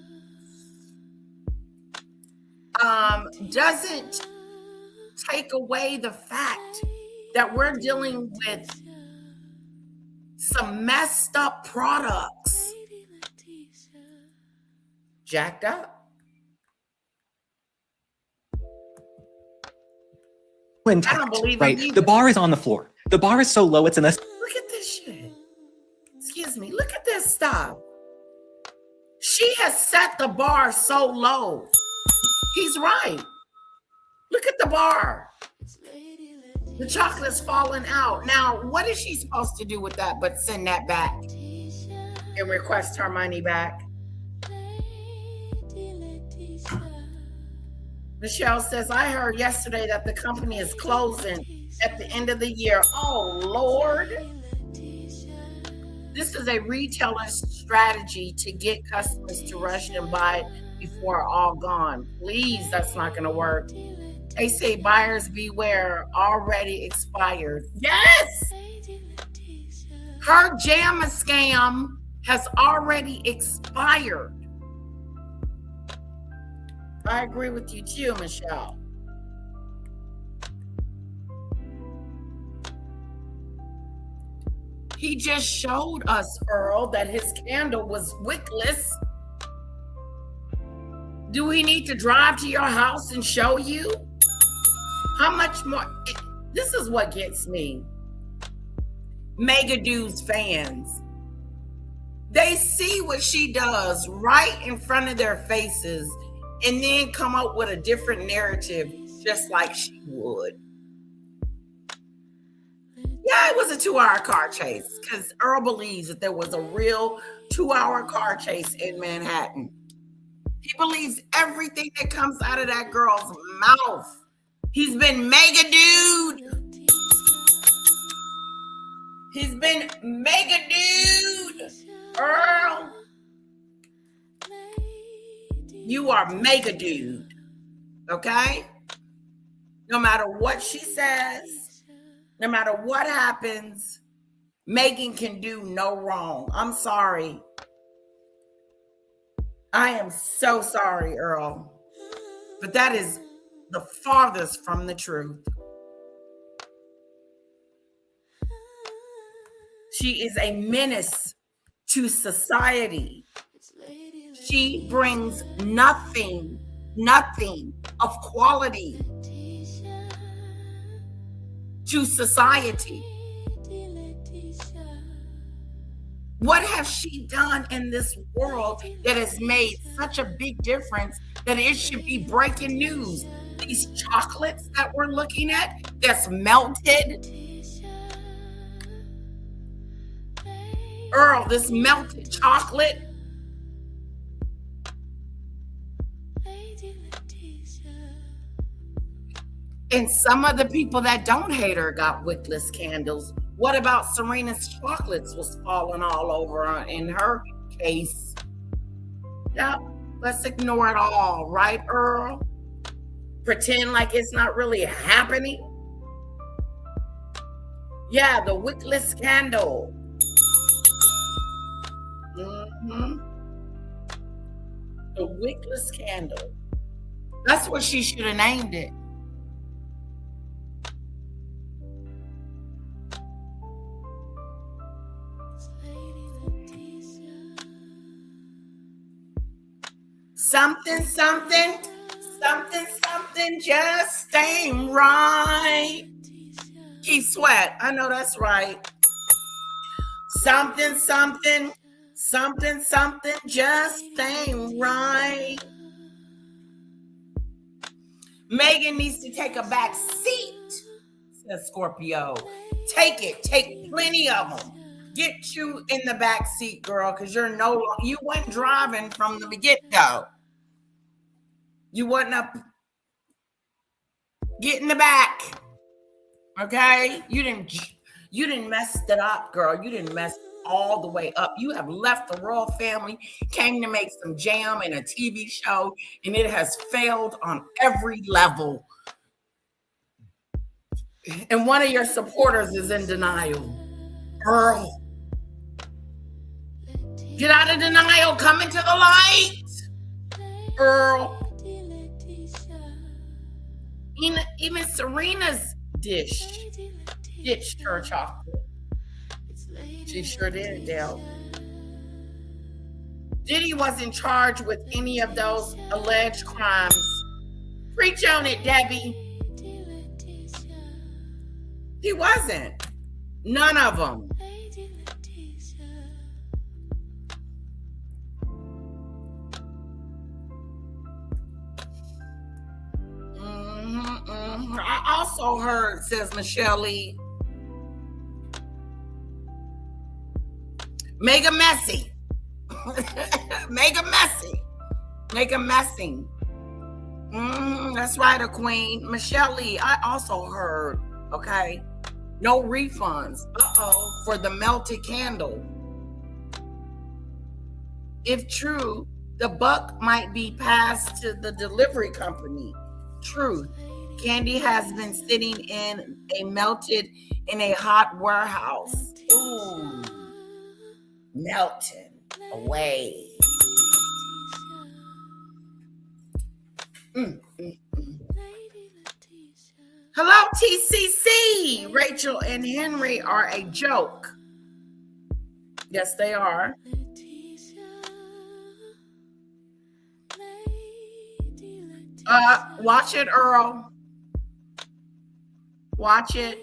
doesn't take away the fact that we're dealing with some messed up products. Jacked up. Intact, I don't believe right? it either. The bar is on the floor. The bar is so low, it's in this. Look at this shit. Excuse me. Look at this stuff. She has set the bar so low. He's right. Look at the bar. The chocolate's falling out. Now, what is she supposed to do with that but send that back and request her money back? Michelle says, I heard yesterday that the company is closing at the end of the year. Oh, Lord. This is a retailer's strategy to get customers to rush and buy it before all gone. Please, that's not going to work. They say buyers beware, already expired. Yes! Her JAMA scam has already expired. I agree with you too, Michelle. He just showed us, Earl, that his candle was wickless. Do we need to drive to your house and show you? How much more? This is what gets me. Megadude's fans. They see what she does right in front of their faces and then come up with a different narrative just like she would. Yeah, it was a 2-hour car chase because Earl believes that there was a real 2-hour car chase in Manhattan. He believes everything that comes out of that girl's mouth. He's been mega dude. He's been mega dude. Earl, you are mega dude. Okay? No matter what she says, no matter what happens, Meghan can do no wrong. I'm sorry. I am so sorry, Earl. But that is the farthest from the truth. She is a menace to society. She brings nothing of quality to society. What has she done in this world that has made such a big difference that it should be breaking news? These chocolates that we're looking at that's melted. Earl, this melted chocolate. And some of the people that don't hate her got wickless candles. What about Serena's chocolates was falling all over in her case? Yeah, let's ignore it all, right, Earl? Pretend like it's not really happening. Yeah, the wickless candle. The wickless candle. That's what she should have named it. Something just ain't right. Keith Sweat, I know that's right. Something just ain't right. Meghan needs to take a back seat, says Scorpio. Take it. Take plenty of them. Get you in the back seat, girl, because you weren't driving from the get-go. You wasn't up. Get in the back. Okay? You didn't mess it up, girl. You didn't mess all the way up. You have left the royal family, came to make some jam in a TV show, and it has failed on every level. And one of your supporters is in denial. Earl, get out of denial. Come into the light. Earl. Even Serena's ditched her chocolate. She sure did, Dale. Diddy wasn't charged with any of those alleged crimes. Preach on it, Debbie. He wasn't. None of them. I also heard, says Michelle Lee, make a messy. Make a messy. Make a messy. That's right, a queen. Michelle Lee, I also heard, okay, no refunds. For the melted candle. If true, the buck might be passed to the delivery company. Truth. Candy has been sitting melted in a hot warehouse. Ooh. Melting away. Hello, TCC. Rachel and Henry are a joke. Yes, they are. Watch it, Earl. Watch it.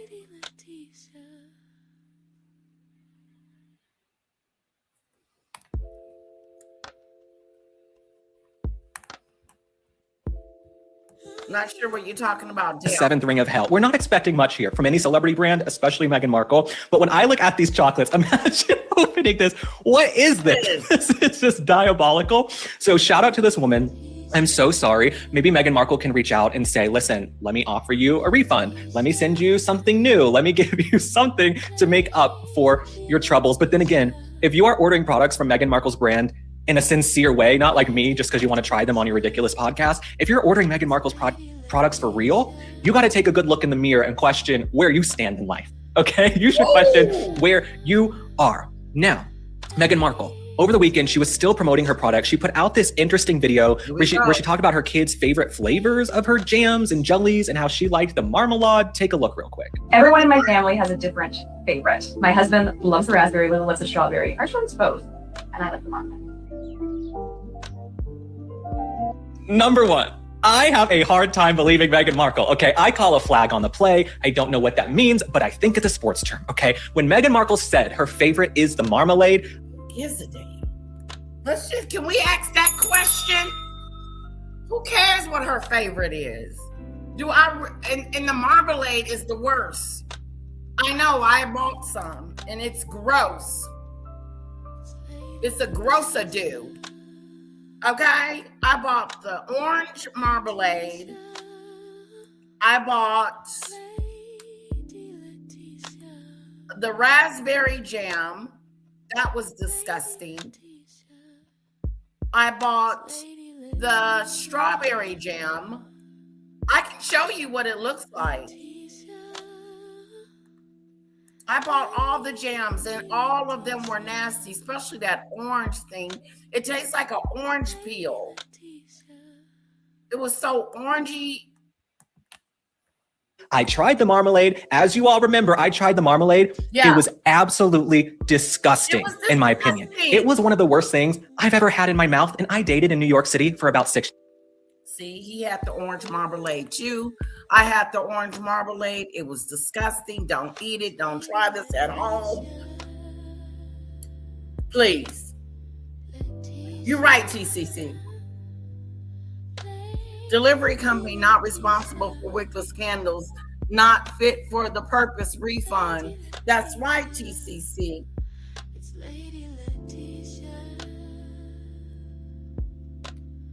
Not sure what you're talking about, Dale. Seventh ring of hell. We're not expecting much here from any celebrity brand, especially Meghan Markle. But when I look at these chocolates, imagine opening this. What is this? This is just diabolical. So shout out to this woman. I'm so sorry. Maybe Meghan Markle can reach out and say, listen, let me offer you a refund. Let me send you something new. Let me give you something to make up for your troubles. But then again, if you are ordering products from Meghan Markle's brand in a sincere way, not like me, just because you want to try them on your ridiculous podcast, if you're ordering Meghan Markle's products for real, you got to take a good look in the mirror and question where you stand in life. Okay? You should question where you are. Now, Meghan Markle, over the weekend, she was still promoting her product. She put out this interesting video where she talked about her kids' favorite flavors of her jams and jellies and how she liked the marmalade. Take a look real quick. Everyone in my family has a different favorite. My husband loves the raspberry, Lily loves the strawberry. Our children's both, and I like the marmalade. Number one, I have a hard time believing Meghan Markle, okay? I call a flag on the play. I don't know what that means, but I think it's a sports term, okay? When Meghan Markle said her favorite is the marmalade, is a day. Can we ask that question? Who cares what her favorite is? And the marmalade is the worst. I know, I bought some and it's gross. It's a gross-a-do. Okay? I bought the orange marmalade. I bought the raspberry jam. That was disgusting. I bought the strawberry jam. I can show you what it looks like. I bought all the jams and all of them were nasty, especially that orange thing. It tastes like an orange peel. It was so orangey. I tried the marmalade. As you all remember, I tried the marmalade. Yeah. It was absolutely disgusting, in my opinion. It was one of the worst things I've ever had in my mouth, and I dated in New York City for about 6 years. See, he had the orange marmalade too. I had the orange marmalade. It was disgusting. Don't eat it. Don't try this at home. Please. You're right, TCC. Delivery company not responsible for wicked scandals not fit for the purpose refund. That's right, TCC.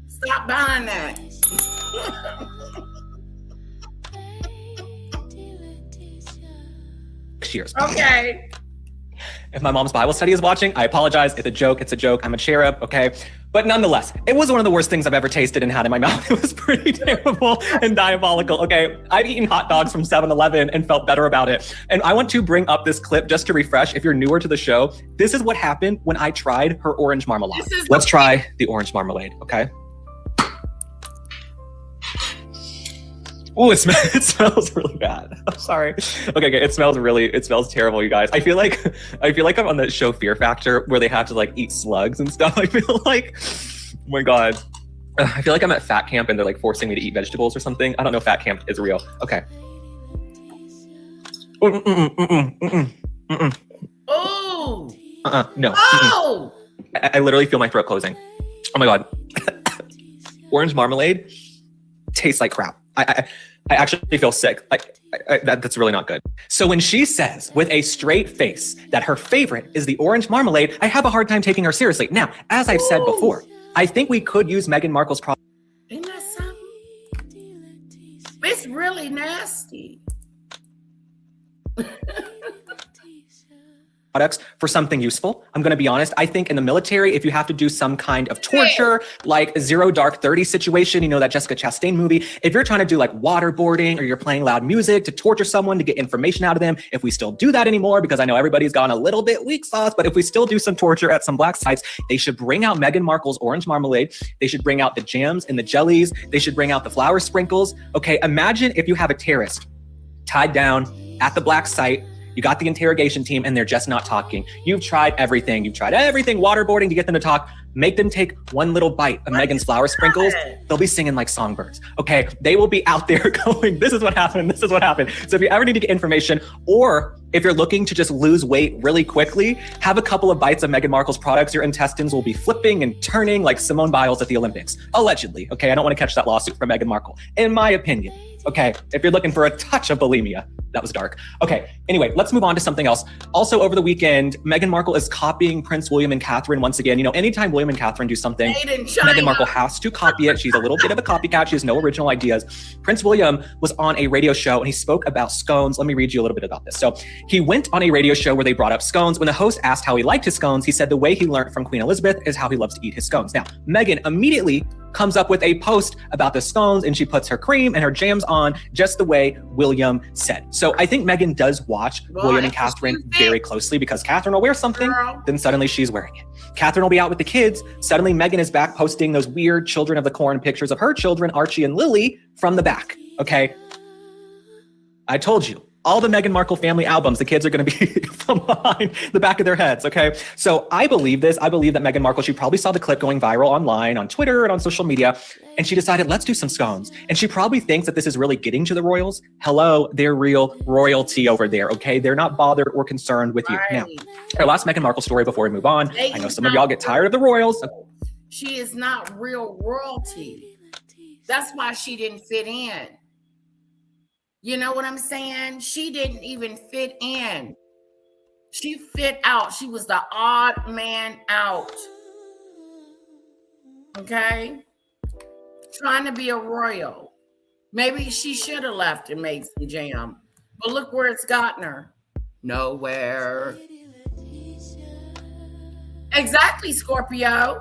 Stop buying that. Cheers. Okay. If my mom's Bible study is watching, I apologize. It's a joke. It's a joke. I'm a cherub, okay? But nonetheless, it was one of the worst things I've ever tasted and had in my mouth. It was pretty terrible and diabolical, okay? I've eaten hot dogs from 7-Eleven and felt better about it. And I want to bring up this clip just to refresh. If you're newer to the show, this is what happened when I tried her orange marmalade. Let's try the orange marmalade, okay? Oh, it smells really bad. I'm sorry. Okay, it smells terrible, you guys. I feel like I'm on that show Fear Factor where they have to like eat slugs and stuff. I feel like, oh my God. I feel like I'm at fat camp and they're like forcing me to eat vegetables or something. I don't know if fat camp is real. Okay. Oh. No. Oh. I literally feel my throat closing. Oh my God. Orange marmalade tastes like crap. I actually feel sick. That's really not good. So when she says with a straight face that her favorite is the orange marmalade, I have a hard time taking her seriously. Now, as I've said before, I think we could use Meghan Markle's product. Isn't that something? It's really nasty. Products for something useful. I'm going to be honest. I think in the military, if you have to do some kind of torture, like a Zero Dark 30 situation, you know, that Jessica Chastain movie, if you're trying to do like waterboarding or you're playing loud music to torture someone to get information out of them, if we still do that anymore, because I know everybody's gone a little bit weak sauce, but if we still do some torture at some black sites, they should bring out Meghan Markle's orange marmalade. They should bring out the jams and the jellies. They should bring out the flour sprinkles. Okay, imagine if you have a terrorist tied down at the black site. You got the interrogation team and they're just not talking. You've tried everything. Waterboarding to get them to talk. Make them take one little bite of Meghan's flour sprinkles. They'll be singing like songbirds. Okay, they will be out there going, this is what happened, this is what happened. So if you ever need to get information, or if you're looking to just lose weight really quickly, have a couple of bites of Meghan Markle's products. Your intestines will be flipping and turning like Simone Biles at the Olympics. Allegedly, okay? I don't want to catch that lawsuit from Meghan Markle. In my opinion, okay? If you're looking for a touch of bulimia, that was dark. Okay, anyway, let's move on to something else. Also over the weekend, Meghan Markle is copying Prince William and Catherine once again. You know, anytime William and Catherine do something, Meghan Markle has to copy it. She's a little bit of a copycat. She has no original ideas. Prince William was on a radio show and he spoke about scones. Let me read you a little bit about this. So he went on a radio show where they brought up scones. When the host asked how he liked his scones, he said the way he learned from Queen Elizabeth is how he loves to eat his scones. Now, Meghan immediately comes up with a post about the scones and she puts her cream and her jams on just the way William said. So I think Meghan does watch William and Catherine very closely because Catherine will wear something, then suddenly she's wearing it. Catherine will be out with the kids. Suddenly Meghan is back posting those weird Children of the Corn pictures of her children, Archie and Lily, from the back. Okay. I told you. All the Meghan Markle family albums, the kids are going to be from behind the back of their heads, okay? So I believe this. I believe that Meghan Markle, she probably saw the clip going viral online, on Twitter and on social media, and she decided, let's do some scones. And she probably thinks that this is really getting to the royals. Hello, they're real royalty over there, okay? They're not bothered or concerned with you. Now, our last Meghan Markle story before we move on. I know some of y'all get tired of the royals. She is not real royalty. That's why she didn't fit in. You know what I'm saying? She didn't even fit in. She fit out. She was the odd man out. Okay? Trying to be a royal. Maybe she should have left and made some jam. But look where it's gotten her. Nowhere. Exactly, Scorpio.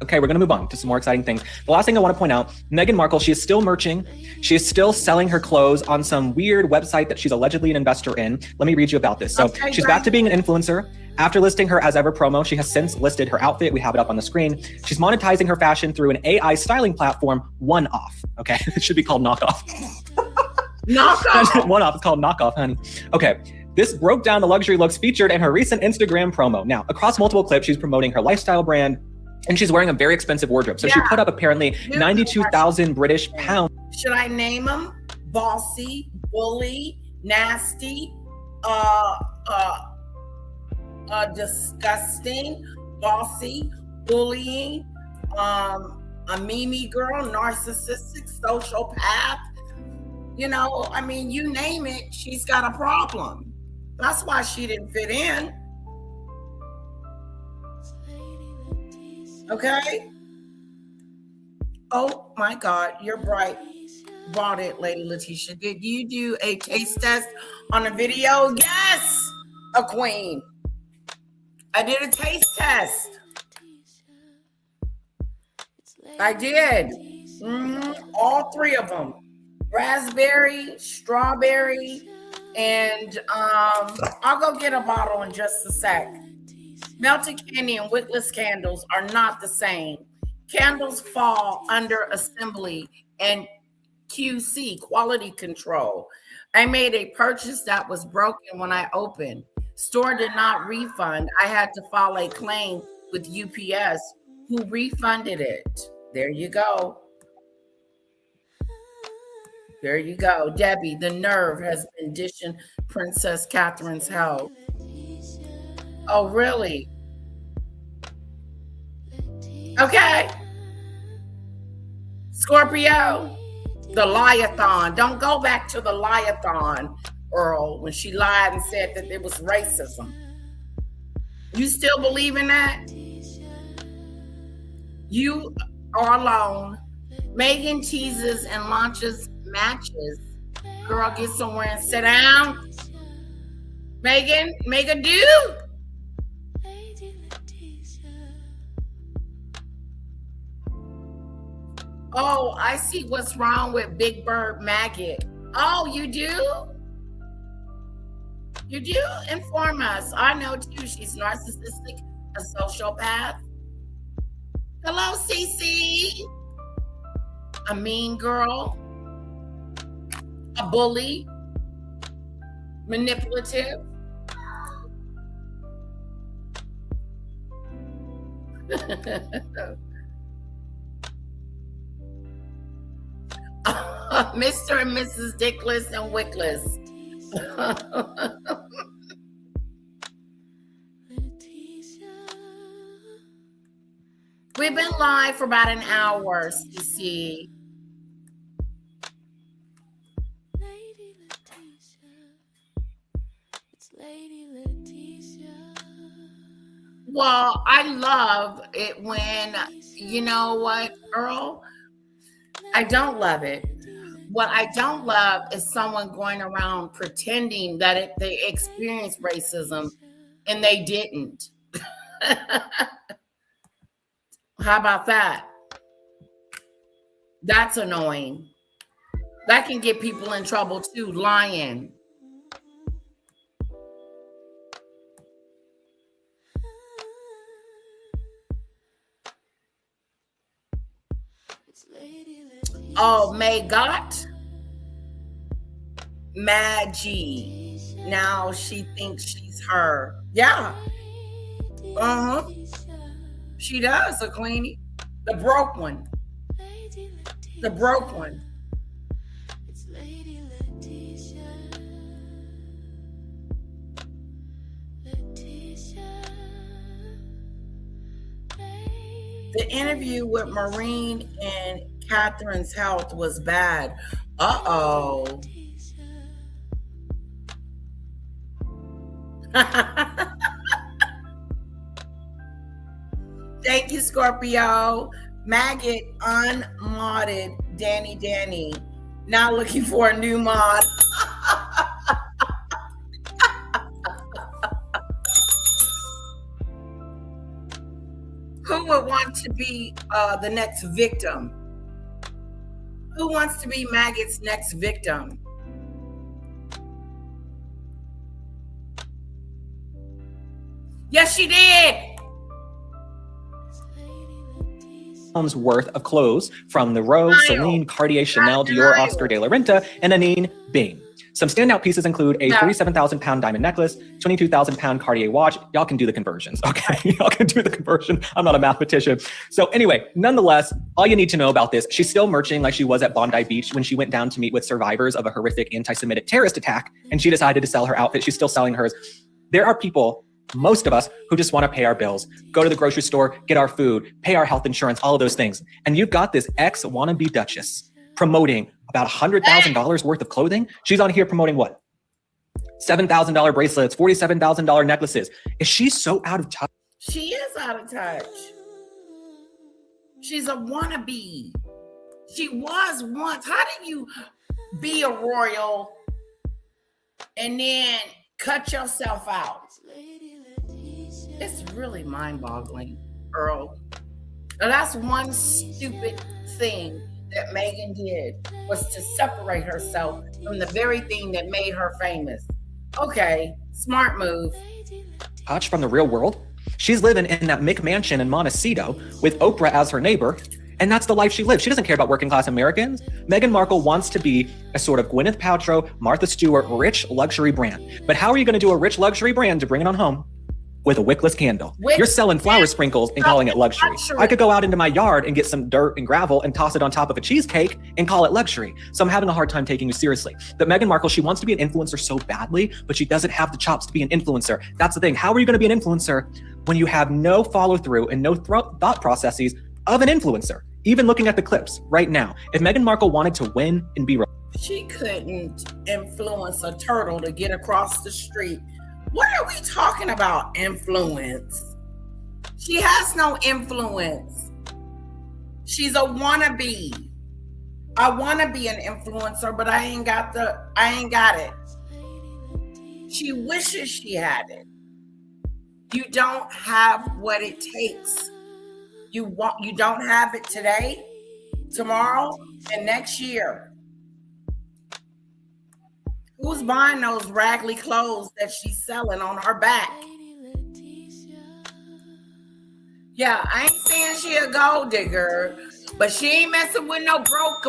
Okay, we're going to move on to some more exciting things. The last thing I want to point out, Meghan Markle, she is still merching. She is still selling her clothes on some weird website that she's allegedly an investor in. Let me read you about this. So she's back to being an influencer. After listing her as ever promo, she has since listed her outfit. We have it up on the screen. She's monetizing her fashion through an AI styling platform, One Off. Okay, it should be called Knockoff. Knockoff. One Off is called Knockoff, honey. Okay. This broke down the luxury looks featured in her recent Instagram promo. Now, across multiple clips, she's promoting her lifestyle brand, and she's wearing a very expensive wardrobe. So she put up apparently 92,000 British pounds. Should I name them? Bossy, bully, nasty, disgusting, bossy, bullying, a Mimi girl, narcissistic, sociopath. You know, I mean, you name it, she's got a problem. That's why she didn't fit in. Okay? Oh my God, you're bright. Bought it, Lady Letitia. Did you do a taste test on a video? Yes, a queen. I did a taste test. I did. All three of them. Raspberry, strawberry, and I'll go get a bottle in just a sec. Melted candy and wickless candles are not the same. Candles fall under assembly and QC, quality control. I made a purchase that was broken when I opened. Store did not refund. I had to file a claim with UPS, who refunded it. There you go. There you go. Debbie, the nerve has been dishing Princess Catherine's health. Oh, really? Okay. Scorpio, the liathon. Don't go back to the liathon, Earl, when she lied and said that it was racism. You still believe in that? You are alone. Meghan teases and launches matches. Girl, get somewhere and sit down. Meghan, make a do. Oh, I see what's wrong with Big Bird Maggot. Oh, you do? You do? Inform us. I know too. She's narcissistic, a sociopath. Hello, Cece. A mean girl. A bully. Manipulative. Mr. and Mrs. Dickless and Wickless. We've been live for about an hour, CC. Well, I love it when, you know what, Earl? I don't love it. What I don't love is someone going around pretending that they experienced racism and they didn't. How about that? That's annoying. That can get people in trouble too, lying. Oh, May got Maggie. Now she thinks she's her. Yeah. She does, a Queenie. The broke one. The broke one. The interview with Maureen and Catherine's health was bad. Uh-oh. Thank you, Scorpio. Maggot unmodded Danny. Now looking for a new mod. Who would want to be the next victim? Who wants to be Maggot's next victim? Yes, she did. Worth of clothes from the Row, Celine, Cartier, Chanel, Dior, Oscar de la Renta, and Anine Bing. Some standout pieces include a 37,000-pound diamond necklace, 22,000-pound Cartier watch. Y'all can do the conversions, okay? Y'all can do the conversion. I'm not a mathematician. So anyway, nonetheless, all you need to know about this, she's still merching like she was at Bondi Beach when she went down to meet with survivors of a horrific anti-Semitic terrorist attack, and she decided to sell her outfit. She's still selling hers. There are people most of us who just want to pay our bills, go to the grocery store, get our food, pay our health insurance, all of those things. And you've got this ex-wannabe Duchess promoting about $100,000 worth of clothing. She's on here promoting what? $7,000 bracelets, $47,000 necklaces. Is she so out of touch? She is out of touch. She's a wannabe. She was once. How did you be a royal and then cut yourself out? It's really mind-boggling, Earl. Now, that's one stupid thing that Meghan did, was to separate herself from the very thing that made her famous. Okay, smart move. Touch from the real world. She's living in that McMansion in Montecito with Oprah as her neighbor, and that's the life she lives. She doesn't care about working class Americans. Meghan Markle wants to be a sort of Gwyneth Paltrow, Martha Stewart, rich luxury brand. But how are you going to do a rich luxury brand to bring it on home? With a wickless candle. You're selling flower sprinkles and calling it luxury. I could go out into my yard and get some dirt and gravel and toss it on top of a cheesecake and call it luxury. So I'm having a hard time taking you seriously. But Meghan Markle, she wants to be an influencer so badly, but she doesn't have the chops to be an influencer. That's the thing. How are you going to be an influencer when you have no follow through and no thought processes of an influencer? Even looking at the clips right now, if Meghan Markle wanted to win and be, she couldn't influence a turtle to get across the street. What are we talking about, influence? She has no influence. She's a wannabe. I want to be an influencer, but I ain't got it. She wishes she had it. You don't have what it takes. You don't have it today, tomorrow, and next year. Who's buying those raggedy clothes that she's selling on her back? Yeah, I ain't saying she a gold digger, but she ain't messing with no broke.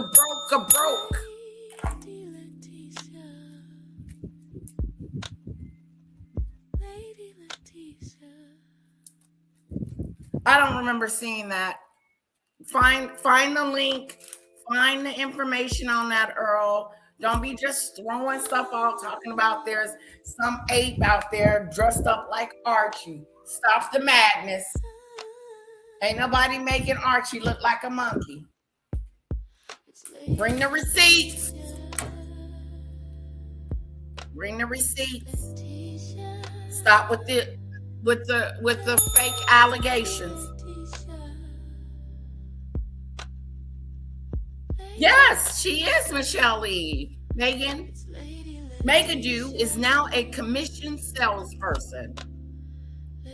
I don't remember seeing that. Find the link, find the information on that, Earl. Don't be just throwing stuff out, talking about there's some ape out there dressed up like Archie. Stop the madness. Ain't nobody making Archie look like a monkey. Bring the receipts. Bring the receipts. Stop with the fake allegations. Yes, she is Michelle Lee. Meghan is now a commissioned salesperson.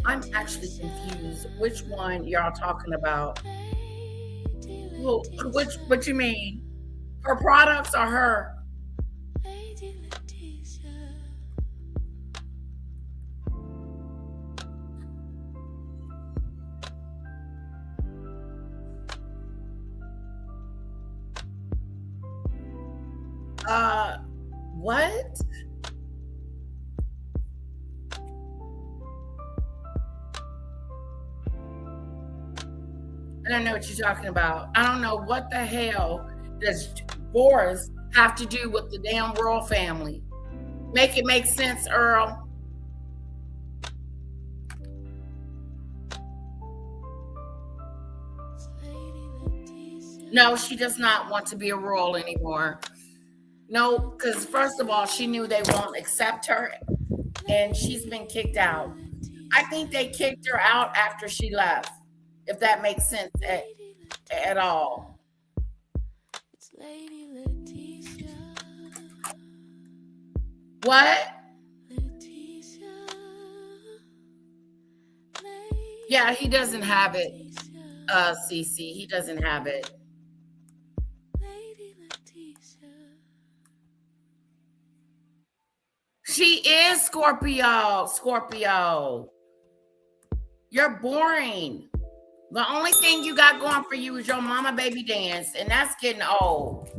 I'm actually confused. Which one y'all talking about? Well, what you mean? Her products or her? What? I don't know what you're talking about. I don't know what the hell does Boris have to do with the damn royal family. Make it make sense, Earl. No, she does not want to be a royal anymore. No, because first of all, she knew they won't accept her, and she's been kicked out. I think they kicked her out after she left, if that makes sense at all. What? Yeah, he doesn't have it, CC. He doesn't have it. She is Scorpio. You're boring. The only thing you got going for you is your mama baby dance, and that's getting old.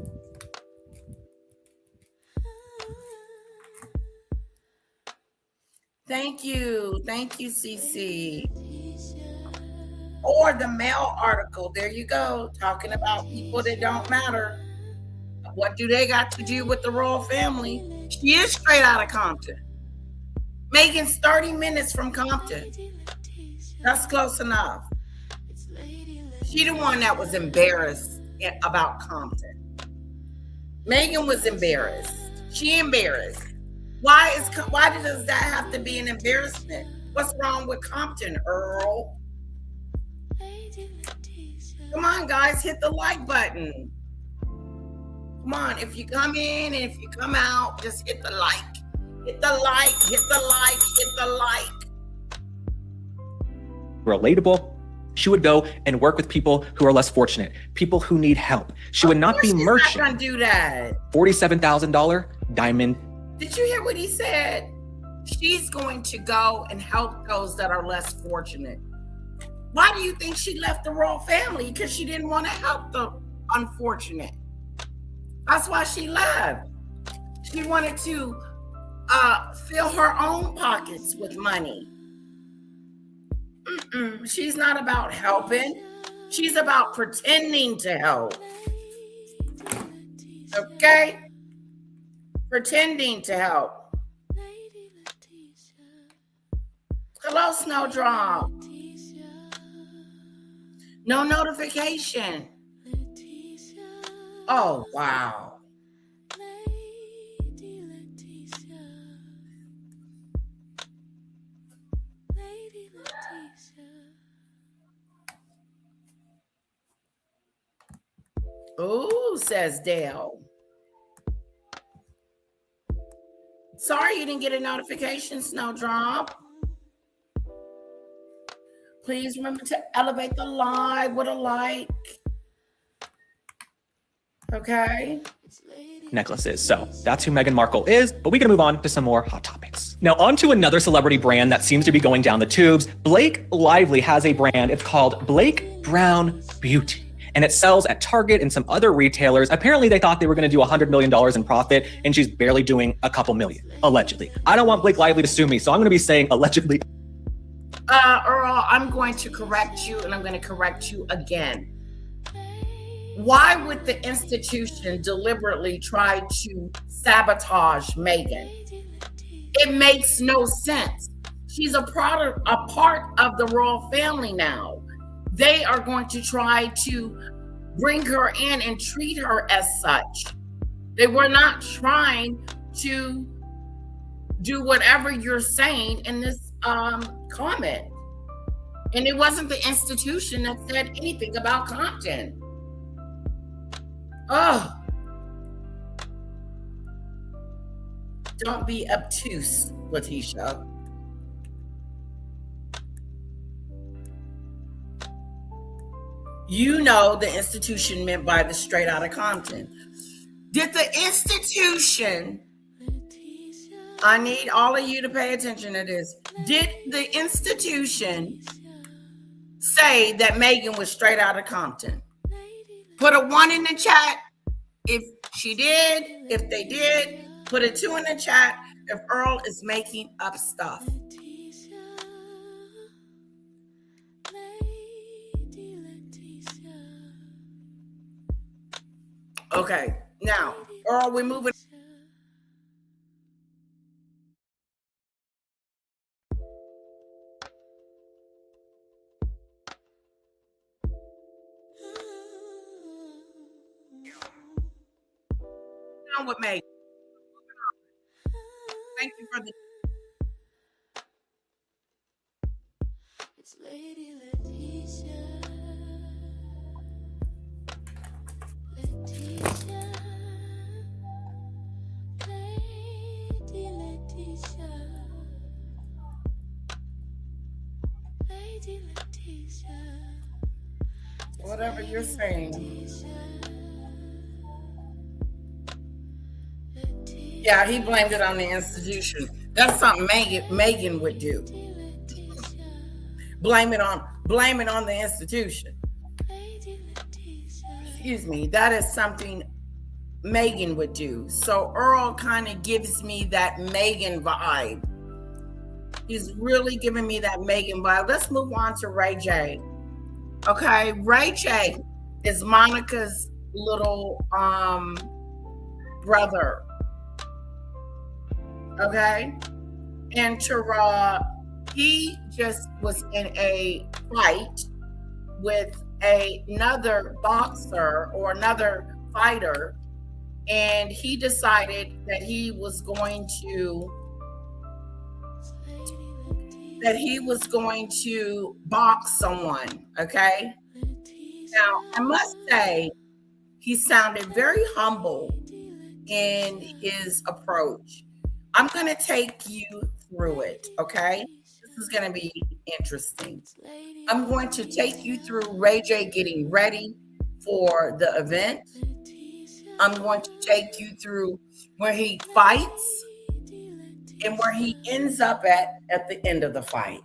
Thank you, CC. Or the Mail article. There you go, talking about people that don't matter. What do they got to do with the royal family? She is straight out of Compton. Megan's 30 minutes from Compton. That's close enough. She the one that was embarrassed about Compton. Meghan was embarrassed. She embarrassed. Why does that have to be an embarrassment? What's wrong with Compton, Earl? Come on, guys, hit the like button. Come on, if you come in and if you come out, just hit the like. Hit the like, hit the like, hit the like. Relatable. She would go and work with people who are less fortunate, people who need help. She would not be merchant. She's not gonna do that. $47,000 diamond. Did you hear what he said? She's going to go and help those that are less fortunate. Why do you think she left the royal family? Because she didn't want to help the unfortunate. That's why she left. She wanted to fill her own pockets with money. She's not about helping. She's about pretending to help. Okay? Pretending to help. Hello, Snowdrop. No notification. Oh, wow. Ooh, says Dale. Sorry you didn't get a notification, Snowdrop. Please remember to elevate the live with a like. Okay. Necklaces. So that's who Meghan Markle is, but we can move on to some more hot topics. Now on to another celebrity brand that seems to be going down the tubes. Blake Lively has a brand. It's called Blake Brown Beauty. And it sells at Target and some other retailers. Apparently they thought they were gonna do $100 million in profit, and she's barely doing a couple million, allegedly. I don't want Blake Lively to sue me, so I'm gonna be saying allegedly. Earl, I'm going to correct you, and I'm going to correct you again. Why would the institution deliberately try to sabotage Meghan? It makes no sense. She's a part of the royal family now. They are going to try to bring her in and treat her as such. They were not trying to do whatever you're saying in this comment. And it wasn't the institution that said anything about Compton. Oh. Don't be obtuse, Letitia. You know the institution meant by the straight out of Compton. Did the institution, I need all of you to pay attention to this. Did the institution say that Meghan was straight out of Compton? Put a 1 in the chat if she did. If they did, put a 2 in the chat if Earl is making up stuff. Okay, now, Earl, we're moving. On with Meghan. Thank you for the. It's Lady Letitia. Letitia. Lady Letitia. Lady Letitia. Whatever you're saying. Yeah, he blamed it on the institution. That's something Meghan would do. Blame it on the institution. Excuse me. That is something Meghan would do. So Earl kind of gives me that Meghan vibe. He's really giving me that Meghan vibe. Let's move on to Ray J. Okay, Ray J is Monica's little brother. Okay, And Tara, he just was in a fight with another boxer or another fighter, and he decided that he was going to box someone. Okay. Now, I must say, he sounded very humble in his approach. I'm going to take you through it, okay? This is going to be interesting. I'm going to take you through Ray J getting ready for the event. I'm going to take you through where he fights and where he ends up at the end of the fight.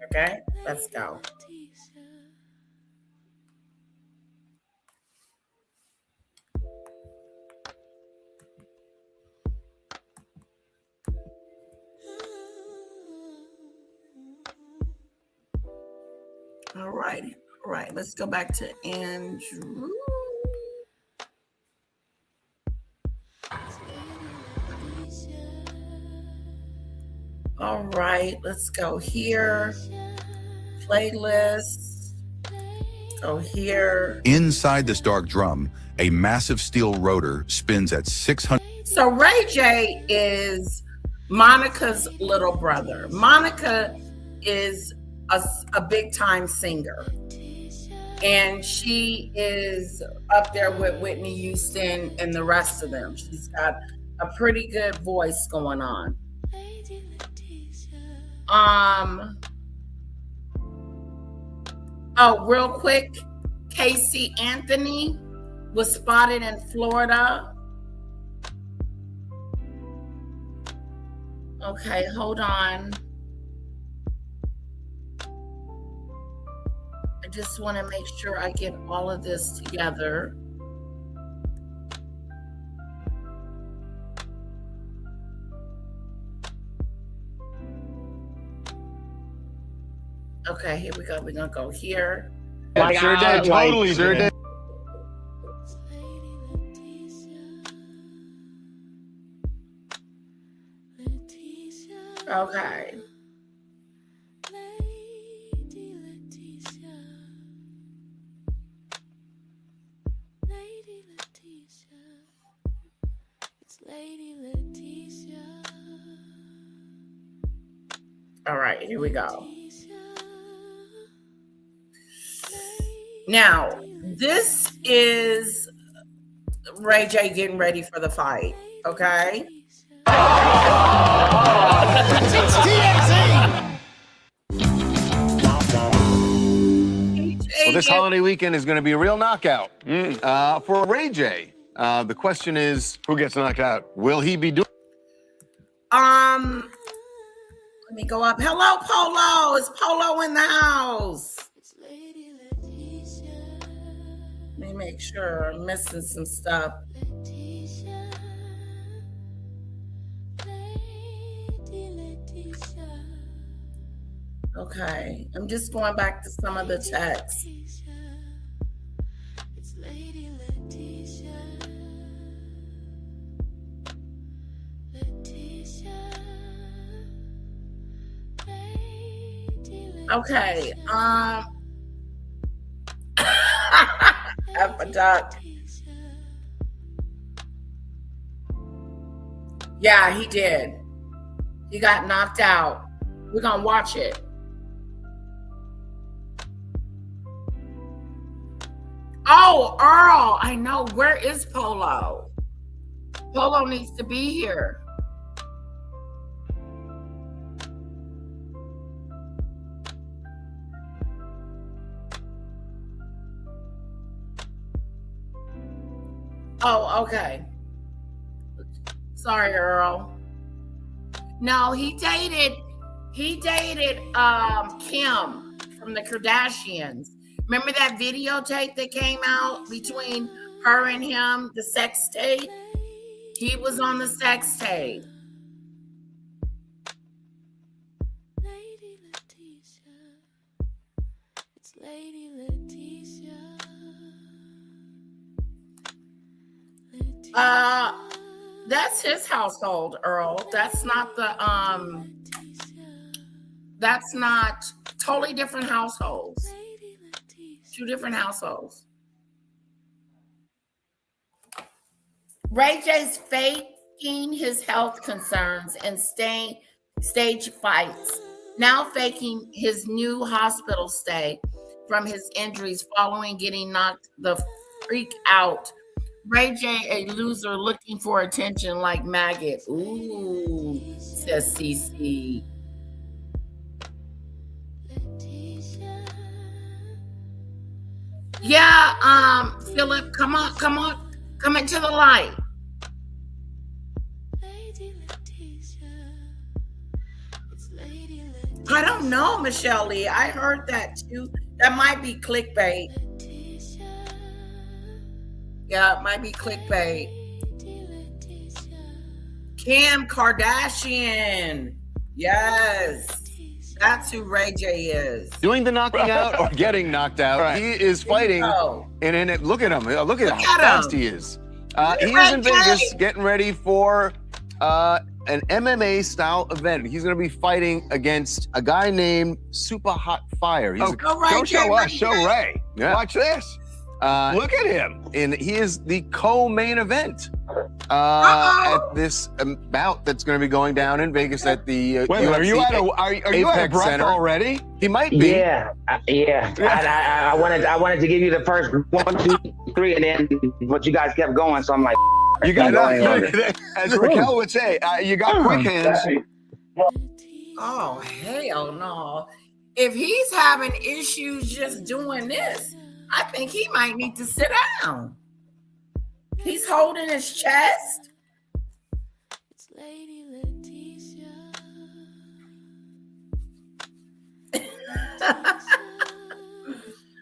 Okay, let's go. All right, let's go back to Andrew. All right, let's go here. Playlist. Go here. Inside this dark drum, a massive steel rotor spins at 600. So Ray J is Monica's little brother. Monica is a big time singer, and she is up there with Whitney Houston and the rest of them. She's got a pretty good voice going on. Oh, real quick, Casey Anthony was spotted in Florida. Okay, hold on. I just want to make sure I get all of this together. Okay, here we go. We're gonna go here. Sure did. Totally sure did. Okay. All right, here we go. Now, this is Ray J getting ready for the fight, okay? Well, this holiday weekend is going to be a real knockout for Ray J. The question is, who gets knocked out? Will he be doing? Let me go up. Hello, Polo. Is Polo in the house? Let me make sure I'm missing some stuff. Okay, I'm just going back to some of the texts. Okay, F a duck. Yeah, he did. He got knocked out. We're gonna watch it. Oh, Earl, I know. Where is Polo? Polo needs to be here. Oh, okay. Sorry, Earl. No, he dated Kim from the Kardashians. Remember that videotape that came out between her and him, the sex tape? He was on the sex tape. That's his household, Earl. That's not the That's not totally different households. 2 different households. Ray J's faking his health concerns and stage fights. Now faking his new hospital stay from his injuries following getting knocked the freak out. Ray J, a loser looking for attention like maggot. Ooh, says CC. Yeah, Philip, come into the light. I don't know, Michelle Lee. I heard that too. That might be clickbait. Yeah, it might be clickbait. Kim Kardashian. Yes. That's who Ray J is. Doing the knocking out or getting knocked out. Right. He is fighting. And look at him. Look at how fast he is. He is in Vegas getting ready for an MMA style event. He's going to be fighting against a guy named Super Hot Fire. He's Don't show us, show Ray. Yeah. Watch this. Look at him. And he is the co-main event at this bout that's going to be going down in Vegas at the Wait, UFC are you out of breath Center. already? He might be. Yeah. I wanted to give you the first 1, 2, 3, and then but you guys kept going, so I'm like, you got as Raquel would say, you got quick hands. Oh, hell no. If he's having issues just doing this, I think he might need to sit down. He's holding his chest.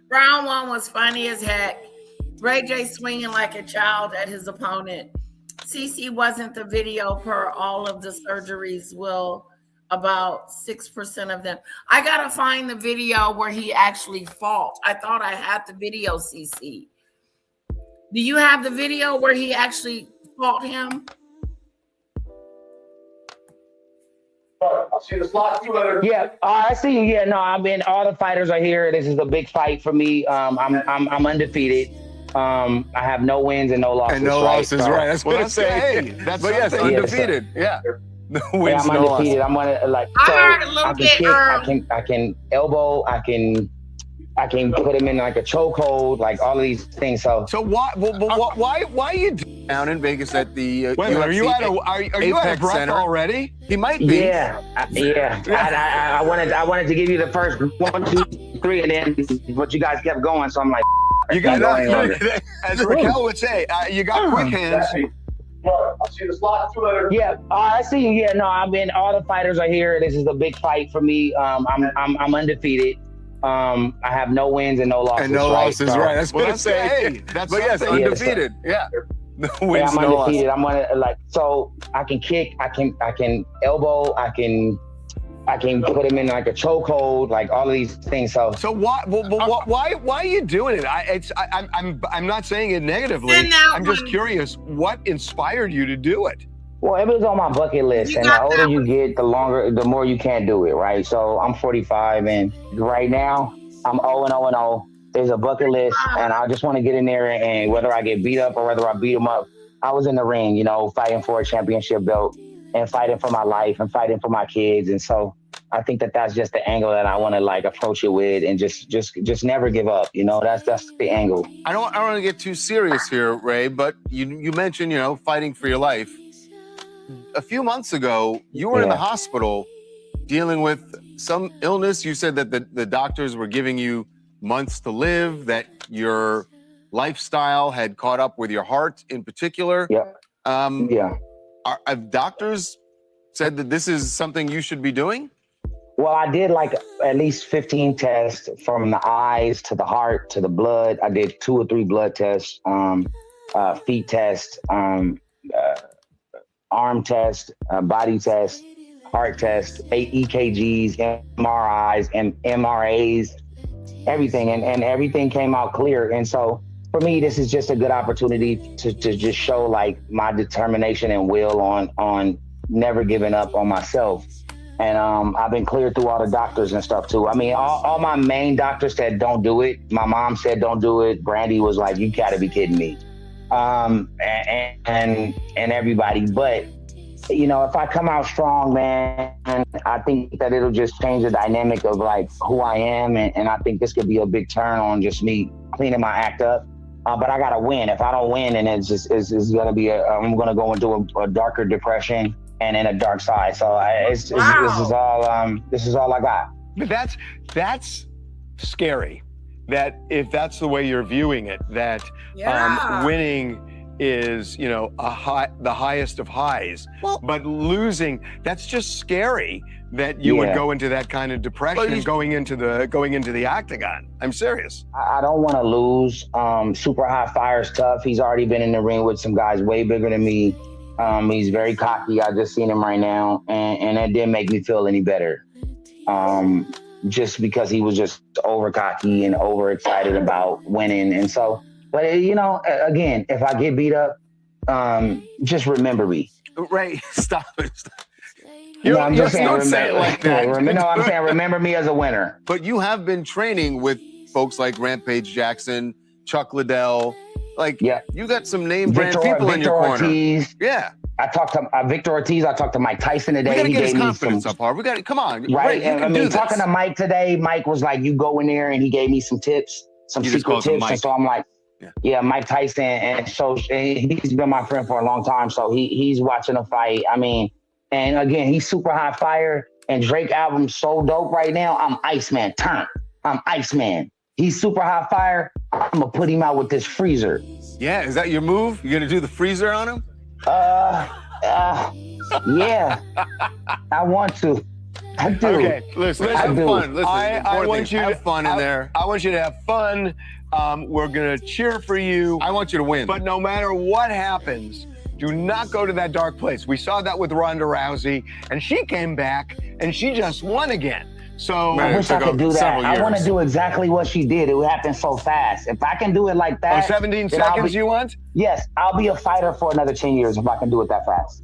Round 1 was funny as heck. Ray J swinging like a child at his opponent. CC wasn't the video per all of the surgeries will. About 6% of them. I gotta find the video where he actually fought. I thought I had the video, CC. Do you have the video where he actually fought him? Yeah, I see you. Yeah, no, I mean, all the fighters are here. This is a big fight for me. I'm undefeated. I have no wins and no losses. And no losses, right? That's what I'm saying. That's but yes, undefeated. Yeah. No wins, I'm undefeated. I'm gonna like. So I can kick. I can elbow. I can put him in like a chokehold. Like all of these things. So why are you down in Vegas at the Wait, UFC are you out of breath Center already? He might be. Yeah. I wanted to give you the first 1, 2, 3, and then but you guys kept going, so I'm like, you got as Raquel would say, you got quick hands. Yeah, I see you. Yeah, no, I mean, all the fighters are here. This is a big fight for me. I'm undefeated. I have no wins and no losses. And no losses, so, right? That's what I'm saying. But yes, undefeated. Yeah. No wins, I'm undefeated. I'm gonna like so I can kick. I can elbow. I can put him in like a chokehold, like all of these things. So why are you doing it? I'm not saying it negatively. I'm just curious, what inspired you to do it? Well, it was on my bucket list, and the older you get, the more you can't do it, right? So I'm 45, and right now I'm 0-0-0. There's a bucket list, and I just want to get in there, and whether I get beat up or whether I beat them up, I was in the ring, you know, fighting for a championship belt and fighting for my life and fighting for my kids. And so I think that's just the angle that I want to like approach it with, and just never give up. You know, that's the angle. I don't want to get too serious here, Ray, but you mentioned, you know, fighting for your life. A few months ago, you were in the hospital dealing with some illness. You said that the doctors were giving you months to live, that your lifestyle had caught up with your heart in particular. Have doctors said that this is something you should be doing? Well, I did like at least 15 tests from the eyes to the heart to the blood. I did 2 or 3 blood tests, feet tests, arm test, body test, heart test, 8 EKGs, MRIs, and MRAs, everything. And everything came out clear. And so for me, this is just a good opportunity to just show like my determination and will on never giving up on myself. And I've been cleared through all the doctors and stuff too. I mean, all my main doctors said don't do it. My mom said don't do it. Brandy was like, you gotta be kidding me. And everybody. But, you know, if I come out strong, man, I think that it'll just change the dynamic of like who I am. And I think this could be a big turn on just me cleaning my act up. But I gotta win. If I don't win, and it's gonna be I'm gonna go into a darker depression and in a dark side. So this is all I got. But that's scary. That if that's the way you're viewing it, that winning is, you know, the highest of highs. Well, but losing, that's just scary. That you would go into that kind of depression going into the octagon. I'm serious. I don't want to lose. Super High Fire's tough. He's already been in the ring with some guys way bigger than me. He's very cocky. I just seen him right now, and it didn't make me feel any better. Just because he was just over cocky and over excited about winning, and so. But you know, again, if I get beat up, just remember me. Ray, stop it. I'm just saying, don't say it like that. No, I'm saying remember me as a winner. But you have been training with folks like Rampage Jackson, Chuck Liddell. Like, you got some name brand people in your corner. Ortiz. Yeah. I talked to Victor Ortiz. I talked to Mike Tyson today. We gotta he get his gave confidence me some, up, Harv. We got to come on. Right. Ray, I mean, talking to Mike today, Mike was like, "You go in there," and he gave me some tips, some secret tips. And so I'm like, "Yeah, Mike Tyson." And so he's been my friend for a long time. So he's watching a fight. I mean. And again, he's Super High Fire, and Drake album's so dope right now. I'm Iceman. I'm Iceman. He's Super High Fire. I'm gonna put him out with this freezer. Yeah, is that your move? You're gonna do the freezer on him? Yeah. I want to. I do. Okay, listen, have fun. Listen, I want you to have fun in there. I want you to have fun. We're gonna cheer for you. I want you to win. But no matter what happens, do not go to that dark place. We saw that with Ronda Rousey, and she came back, and she just won again. So I wish I could do that. I want to do exactly what she did. It would happen so fast. If I can do it like that. 17 seconds you want? Yes, I'll be a fighter for another 10 years if I can do it that fast.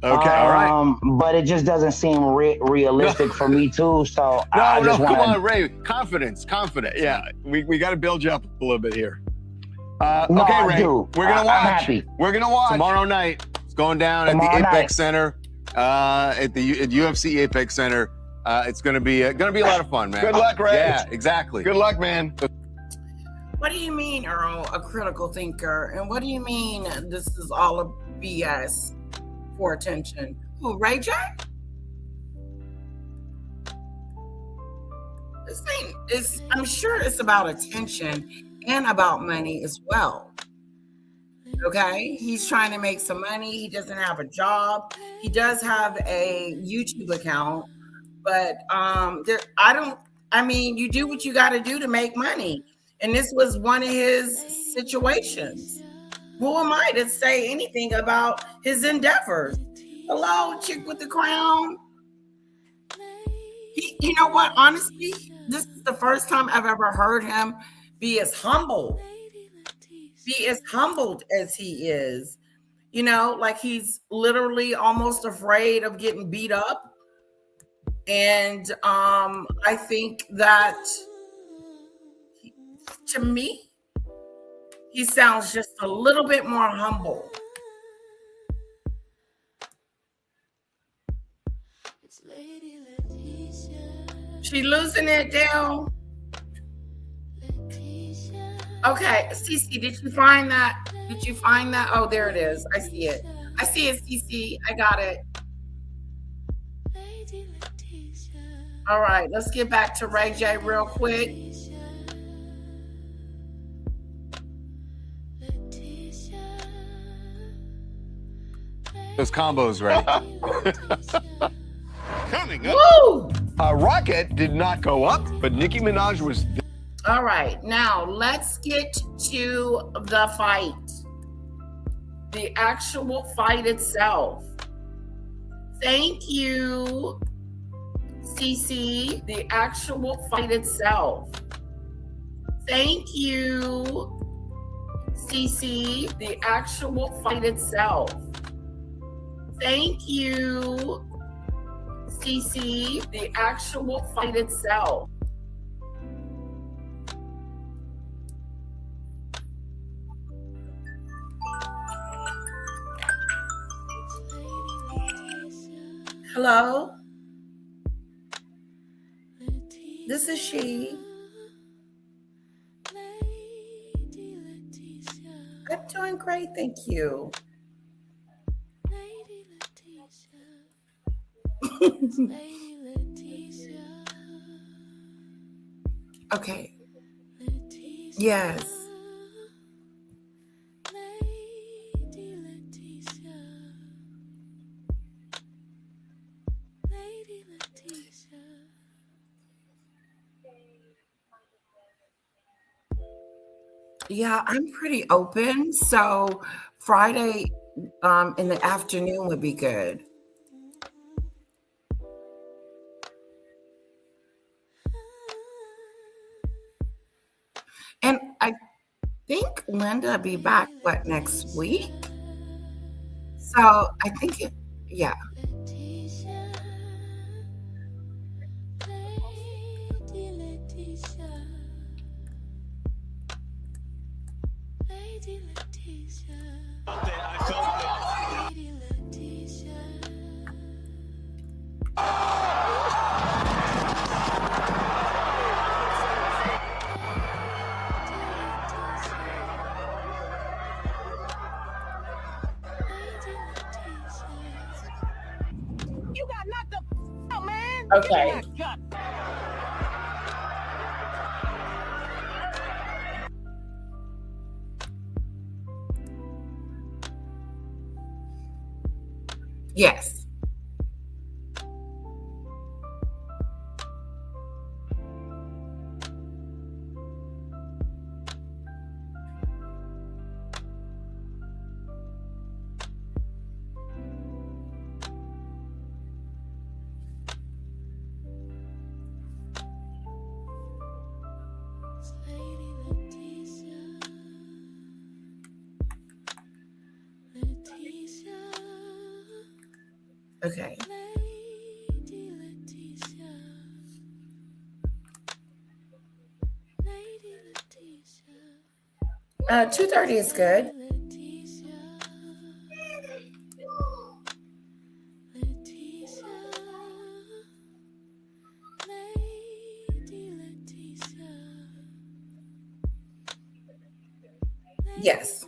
Okay, all right. But it just doesn't seem realistic for me too. So come on, Ray. Confident. Yeah, we got to build you up a little bit here. Okay, Ray, we're gonna watch. I'm happy. We're gonna watch tomorrow night. It's going down at the Apex Center, at UFC Apex Center. It's gonna be a lot of fun, man. Good luck, Ray. Yeah, exactly. Good luck, man. What do you mean, Earl? A critical thinker, and what do you mean this is all a BS for attention? Who, Ray J? This thing is. I'm sure it's about attention. And about money as well. Okay, he's trying to make some money. He doesn't have a job. He does have a YouTube account, but you do what you got to do to make money. And this was one of his situations. Who am I to say anything about his endeavors? Hello, chick with the crown. You know what? Honestly, this is the first time I've ever heard him be as humbled as he is, you know, like he's literally almost afraid of getting beat up. And I think that to me, he sounds just a little bit more humble. She losing it down. Okay, Cece, did you find that? Oh, there it is. I see it, Cece. I got it. All right, let's get back to Ray J real quick. Those combos, right? Coming up. Woo! Rocket did not go up, but Nicki Minaj was. All right, now let's get to the fight. The actual fight itself. Thank you, CC. The actual fight itself. Thank you, CC. The actual fight itself. Thank you, CC, the actual fight itself. Hello? This is she. I'm doing great, thank you. Okay. Yes. Yeah, I'm pretty open. So Friday in the afternoon would be good. And I think Linda be back next week. So I think yeah. Okay. Yes. Okay. 2:30 is good. Yes.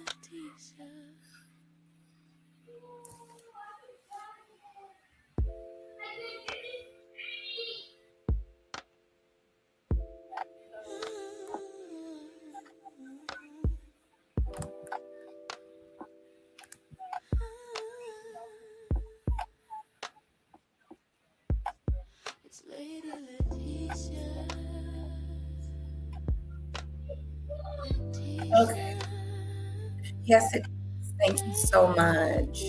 Okay. Yes, it is. Thank you so much.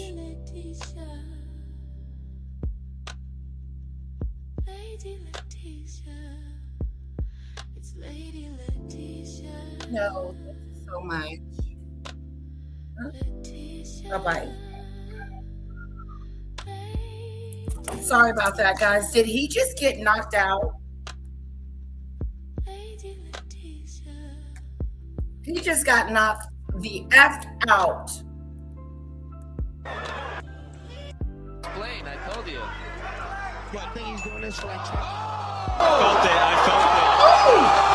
No, thank you so much. Huh? Bye-bye. Sorry about that, guys. Did he just get knocked out? He just got knocked the F out. Explain, I told you. I think he's doing this for like I felt it.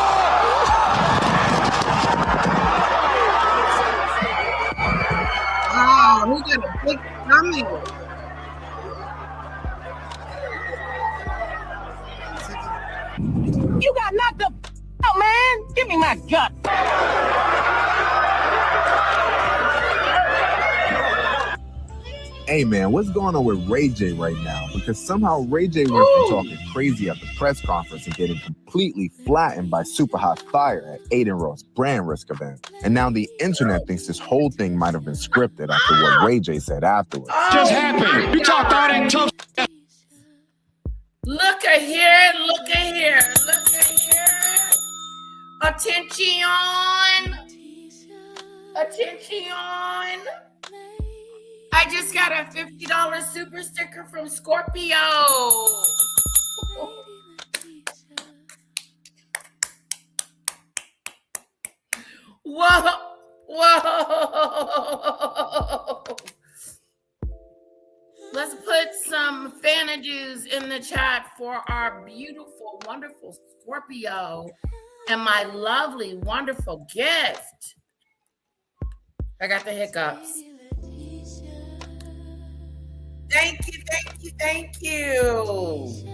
Oh, he got a big tummy. You got knocked the out, man. Give me my gut. Hey man, what's going on with Ray J right now? Because somehow Ray J went from talking crazy at the press conference and getting completely flattened by Super Hot Fire at Aiden Ross' brand risk event. And now the internet thinks this whole thing might have been scripted after what Ray J said afterwards. Just happened. You talked all that tough. Look at here, look at here, look at here. Attention. Attention. I just got a $50 super sticker from Scorpio. Whoa. Whoa. Let's put some Fanadoos in the chat for our beautiful, wonderful Scorpio and my lovely, wonderful gift. I got the hiccups. Thank you, thank you, thank you.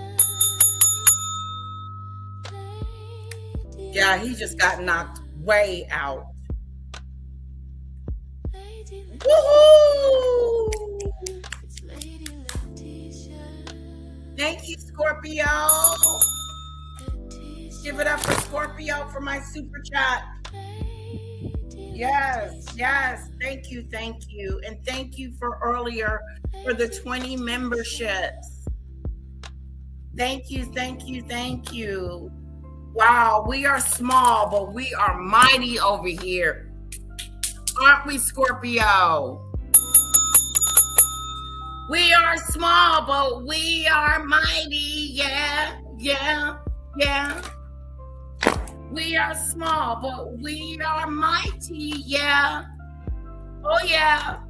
Yeah, he just got knocked way out. Woohoo! Thank you, Scorpio. Give it up for Scorpio for my super chat. Yes, yes. Thank you, thank you. And thank you for earlier for the 20 memberships. Thank you, thank you, thank you. Wow, we are small, but we are mighty over here. Aren't we, Scorpio? We are small, but we are mighty. Yeah, yeah, yeah. We are small, but we are mighty. Yeah. Oh, yeah.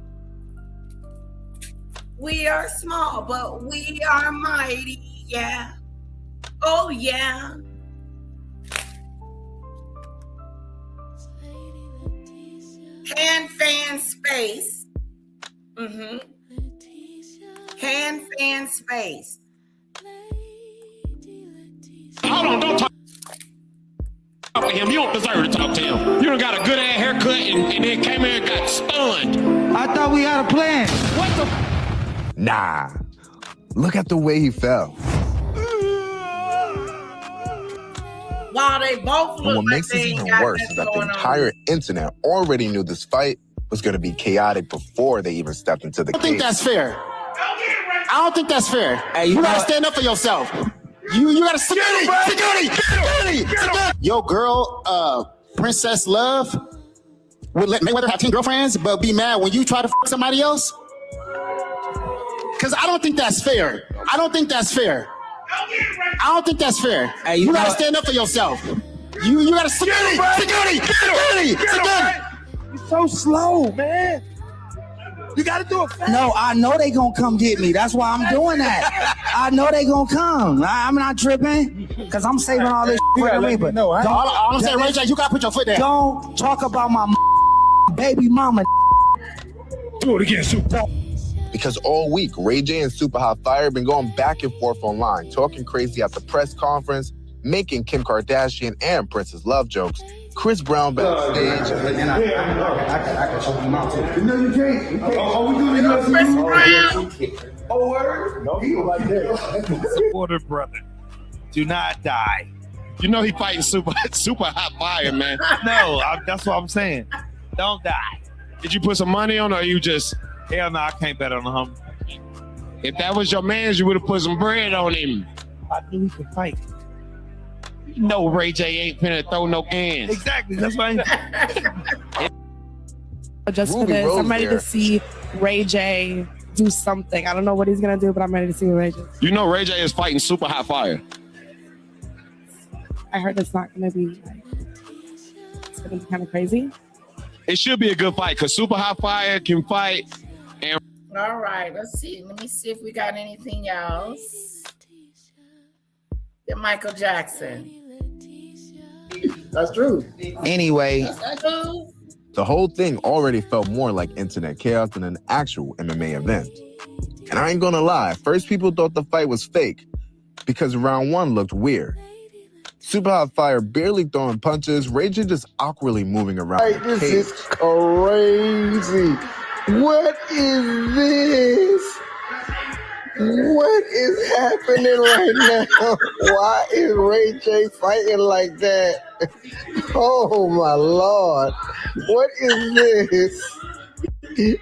We are small, but we are mighty. Yeah. Oh, yeah. Hand fan space. Mm-hmm. Hand fan space. Hold on, don't talk to him. You don't deserve to talk to him. You done got a good ass haircut and then came here and got stunned. I thought we had a plan. What the? Nah. Look at the way he fell. Wow, they both look And what like makes they this ain't even got worse this is that the going on. entire internet already knew this fight was going to be chaotic before they even stepped into the I don't think cage. that's fair. I don't think that's fair. Hey, you gotta stand up for yourself. You gotta security. Your girl, Princess Love, would let Mayweather have 10 girlfriends, but be mad when you try to fuck somebody else. Cause I don't think that's fair. I don't think that's fair. I don't think that's fair. Hey, you gotta stand up for yourself. You gotta security. You're so slow, man. You gotta do it fast. No, I know they gonna come get me. That's why I'm doing that. I know they gonna come. I'm not tripping, cause I'm saving all this for the reaper. All I'm saying, Ray J, you gotta put your foot down. Don't talk about my baby mama. Do it again, Super. Because all week, Ray J and Super Hot Fire have been going back and forth online, talking crazy at the press conference, making Kim Kardashian and Princess Love jokes. Chris Brown backstage. I can choke him out too. No, you can't. Oh, we doing it. Chris Brown. Oh, word? No, he was like this. Supporter brother, do not die. You know he fighting super hot fire, man. No, that's what I'm saying. Don't die. Did you put some money on, or you just? Hell no, I can't bet on him. If that was your man, you would have put some bread on him. I knew he could fight. No, Ray J ain't finna throw no cans. Exactly. That's why. Just for Ruby this, Rose I'm ready there. to see Ray J do something. I don't know what he's gonna do, but I'm ready to see Ray J. You know Ray J is fighting super hot fire. I heard it's not gonna be like, it's gonna be kind of crazy. It should be a good fight because super hot fire can fight. And All right, let's see. Let me see if we got anything else. The Michael Jackson. That's true. Anyway, That's true. The whole thing already felt more like internet chaos than an actual MMA event. And I ain't gonna lie, first people thought the fight was fake because round one looked weird. Super Hot Fire barely throwing punches, Ray J just awkwardly moving around. Hey, the this cage. is crazy. What is this? What is happening right now? Why is Ray J fighting like that? Oh my Lord. What is this?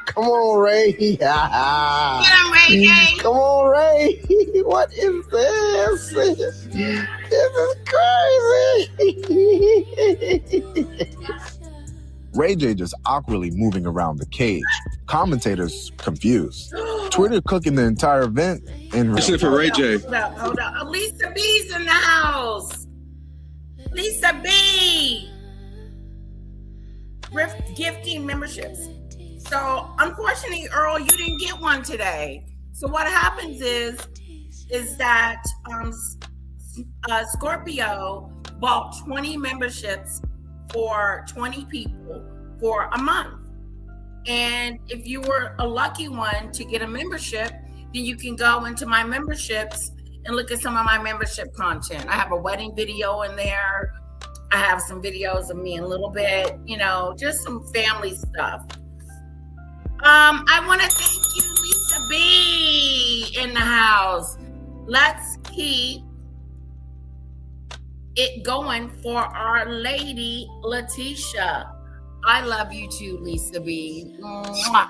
Come on, Ray. Get him, Ray J. Come on, Ray. What is this? This is crazy. Ray J just awkwardly moving around the cage. Commentators confused. Twitter cooking the entire event in Especially for Ray J. Hold up. Lisa B's in the house. Lisa B. Gifting memberships. So unfortunately, Earl, you didn't get one today. So what happens is that Scorpio bought 20 memberships for 20 people for a month. And if you were a lucky one to get a membership, then you can go into my memberships and look at some of my membership content. I have a wedding video in there. I have some videos of me in a little bit, you know, just some family stuff. I want to thank you, Lisa B in the house. Let's keep it going for our lady, Letitia. I love you too, Lisa B. Mwah.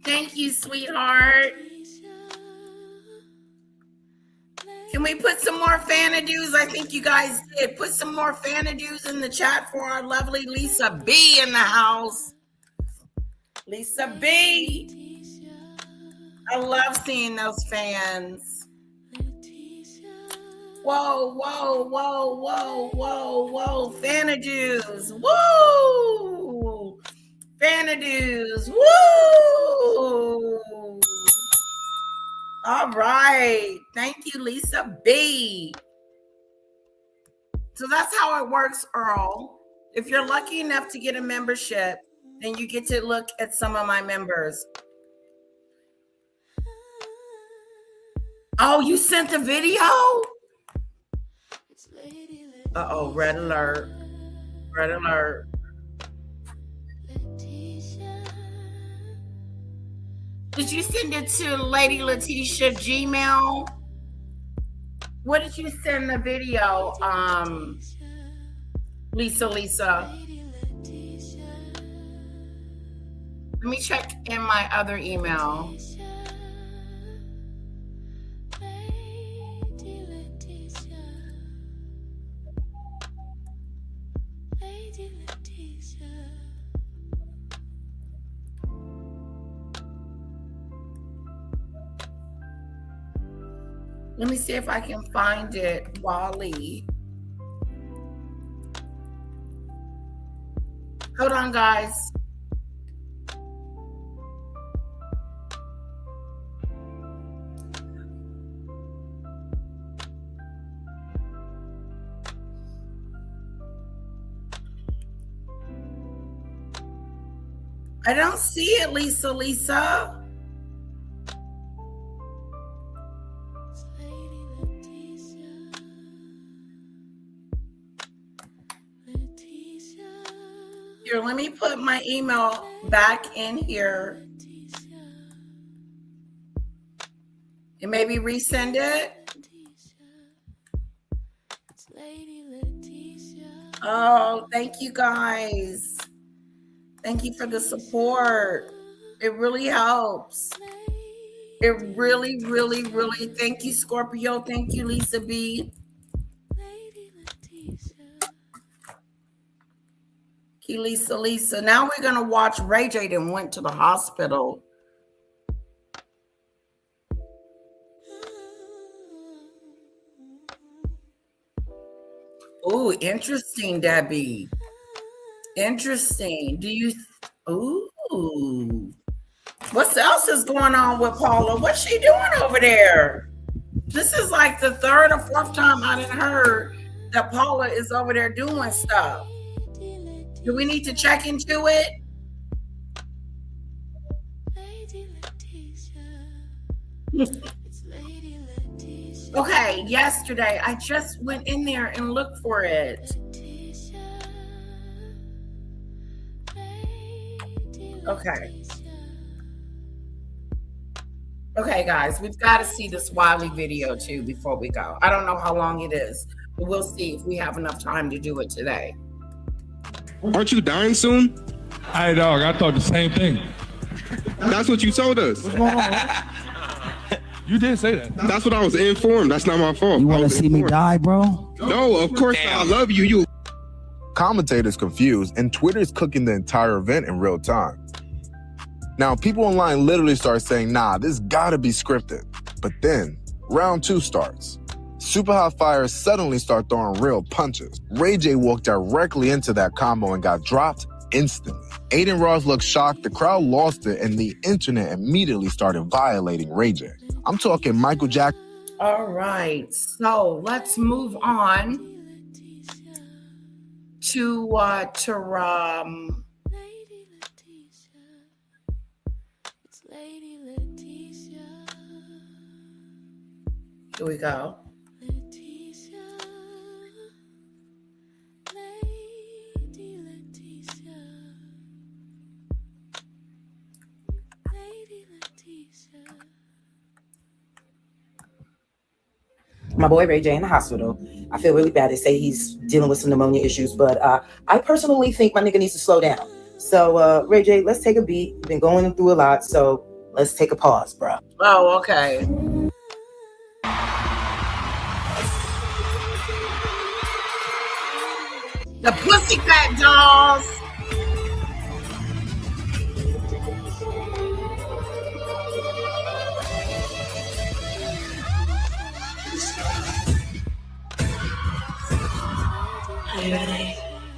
Thank you, sweetheart. Can we put some more Fanadoos? I think you guys did. Put some more Fanadoos in the chat for our lovely Lisa B in the house. Lisa B. I love seeing those fans. Whoa, whoa, whoa, whoa, whoa, whoa. Fanadoos. Woo! Fanadoos. Woo! All right. Thank you, Lisa B. So that's how it works, Earl. If you're lucky enough to get a membership, then you get to look at some of my members. Oh, you sent the video? Uh-oh, red alert. Red alert. Did you send it to Lady Letitia Gmail? What did you send the video, Lisa? Let me check in my other email. Let me see if I can find it, Wally. Hold on, guys. I don't see it, Lisa. Here, let me put my email back in here. And maybe resend it. Oh, thank you guys. Thank you for the support. It really helps. It really, really, really. Thank you, Scorpio. Thank you, Lisa B. Lisa. Now we're going to watch Ray J then went to the hospital. Oh, interesting, Debbie. Interesting. What else is going on with Paula? What's she doing over there? This is like the third or fourth time I done heard that Paula is over there doing stuff. Do we need to check into it? Okay, yesterday I just went in there and looked for it. Okay, guys, we've got to see this Wiley video too before we go. I don't know how long it is, but we'll see if we have enough time to do it today. Aren't you dying soon? Hey, dog, I thought the same thing. That's what you told us. What's going on? You did say that. That's what I was informed. That's not my fault. You want to see me die, bro? No, of course not. I love you. Commentators confused, and Twitter's cooking the entire event in real time. Now, people online literally start saying, nah, this gotta be scripted. But then, round 2 starts. Super Hot Fire suddenly start throwing real punches. Ray J walked directly into that combo and got dropped instantly. Aiden Ross looked shocked, the crowd lost it, and the internet immediately started violating Ray J. I'm talking Michael Jackson. All right, so let's move on to here we go. My boy Ray J in the hospital. I feel really bad. They say he's dealing with some pneumonia issues, but I personally think my nigga needs to slow down. So Ray J, let's take a beat. You've been going through a lot, so let's take a pause, bro. Oh, okay. The Pussycat Dolls.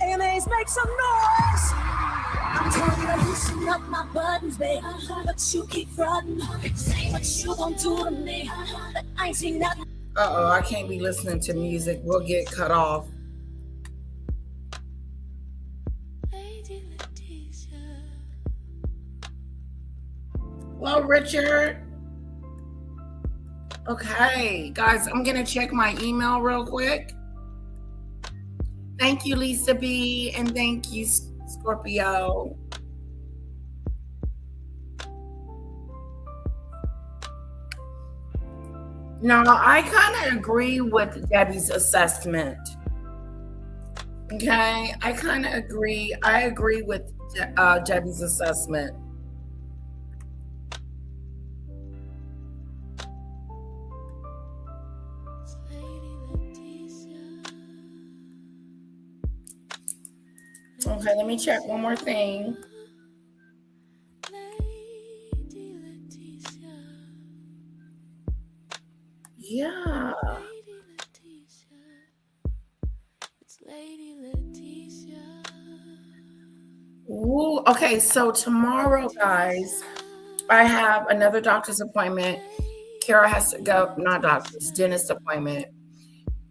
AMAs, make some noise. I'm telling you to loosen up my buttons, babe. But you keep fronting. Say what you gon' do to me. But I ain't seen nothing. Uh-oh, I can't be listening to music. We'll get cut off. Hello, Richard. Okay, guys, I'm gonna check my email real quick. Thank you, Lisa B, and thank you, Scorpio. No, I kind of agree with Debbie's assessment. Okay, I kind of agree. I agree with Debbie's assessment. Okay, let me check one more thing. Yeah. Ooh, okay, so tomorrow, guys, I have another doctor's appointment. Kara has to go, not doctor's, dentist appointment.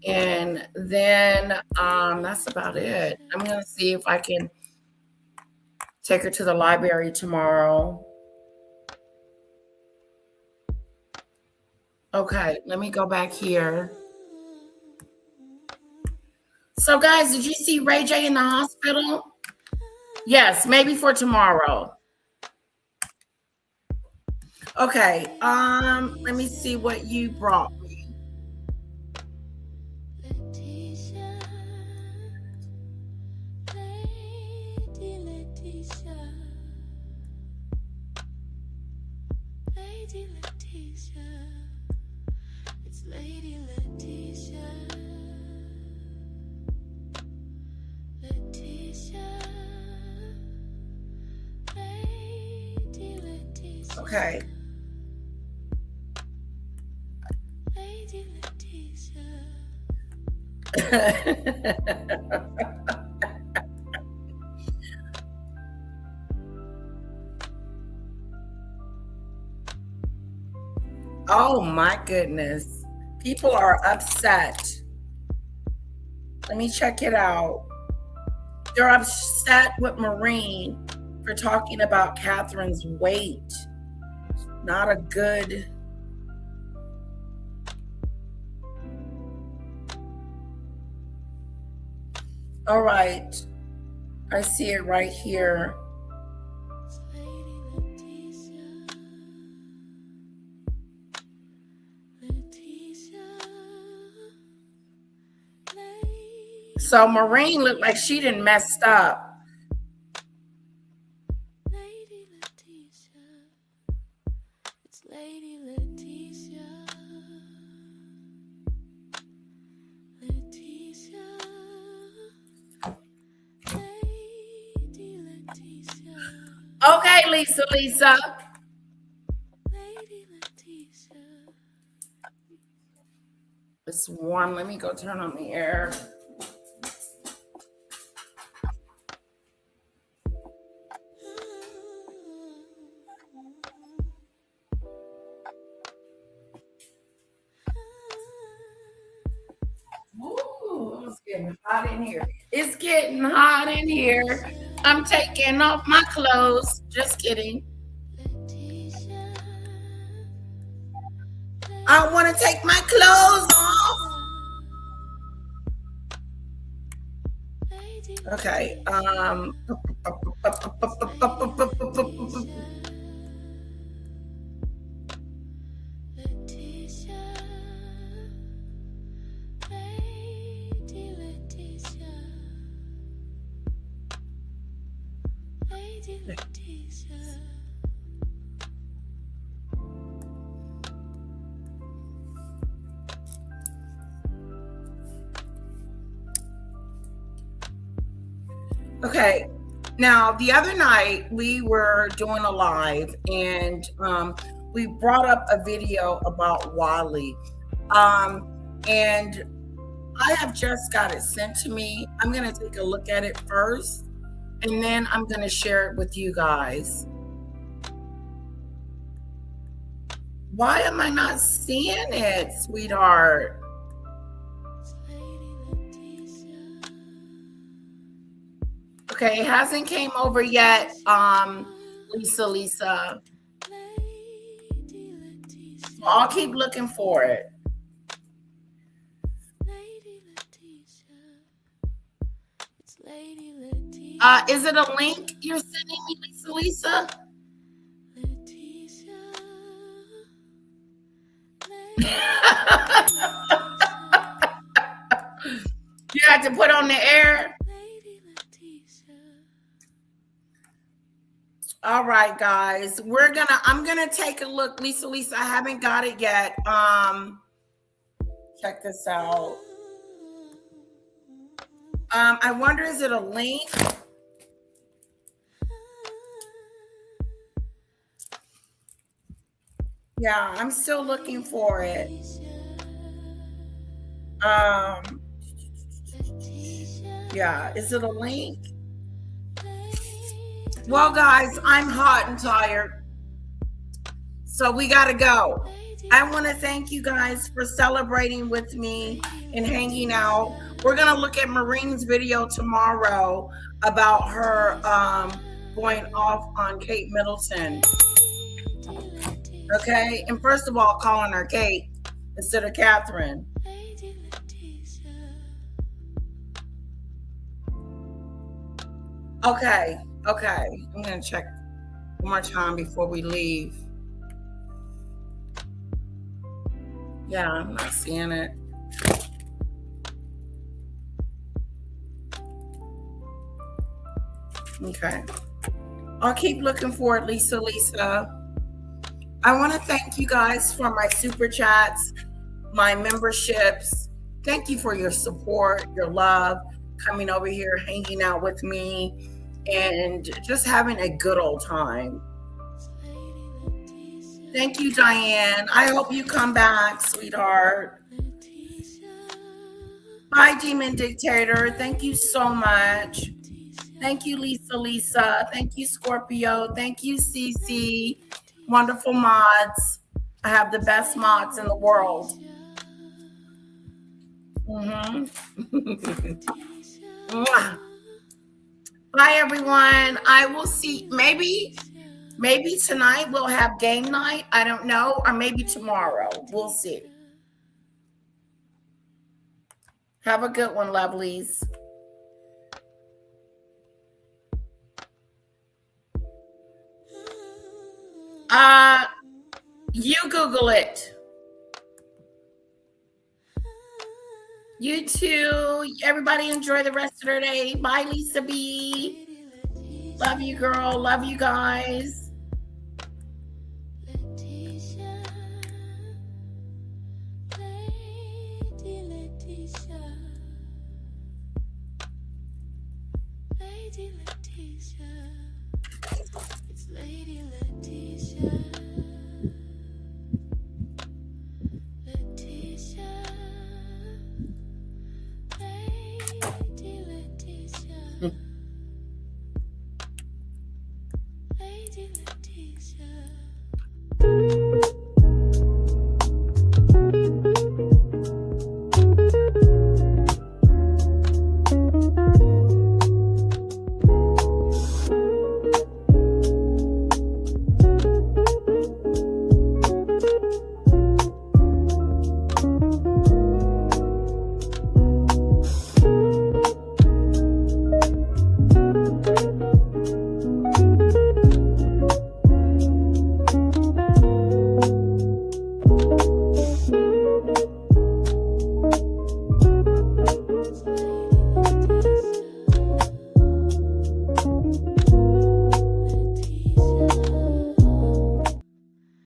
And then that's about it. I'm going to see if I can take her to the library tomorrow. Okay, let me go back here. So, guys, did you see Ray J in the hospital? Yes, maybe for tomorrow. Okay, let me see what you brought me. Okay. Oh my goodness. People are upset. Let me check it out. They're upset with Maureen for talking about Catherine's weight. Not a good. All right. I see it right here. So Maureen looked like she didn't messed up. Okay, Lisa. It's warm. Let me go turn on the air. Ooh, it's getting hot in here. It's getting hot in here. I'm taking off my clothes. Just kidding. I want to take my clothes off. Okay. Okay. Now, the other night we were doing a live and we brought up a video about Wally. And I have just got it sent to me. I'm going to take a look at it first and then I'm going to share it with you guys. Why am I not seeing it, sweetheart? Okay, it hasn't came over yet, Lisa. So I'll keep looking for it. Is it a link you're sending me, Lisa? You had to put on the air. All right, guys, I'm gonna take a look. Lisa, I haven't got it yet. Check this out. I wonder, is it a link? Yeah, I'm still looking for it. Yeah, is it a link? Well, guys, I'm hot and tired, so we gotta go. I want to thank you guys for celebrating with me and hanging out. We're gonna look at Marine's video tomorrow about her going off on Kate Middleton. Okay, and first of all, calling her Kate instead of Catherine. Okay, I'm gonna check one more time before we leave. Yeah, I'm not seeing it. Okay, I'll keep looking for it, Lisa. I want to thank you guys for my super chats, my memberships. Thank you for your support, your love, coming over here, hanging out with me, and just having a good old time. Thank you, Diane. I hope you come back, sweetheart. Bye, Demon Dictator. Thank you so much. Thank you, Lisa. Thank you, Scorpio. Thank you, Cece. Wonderful mods. I have the best mods in the world. Bye, everyone. I will see. Maybe tonight we'll have game night. I don't know. Or maybe tomorrow. We'll see. Have a good one, lovelies. You Google it. You too. Everybody enjoy the rest of their day. Bye, Lisa B. Love you, girl. Love you guys.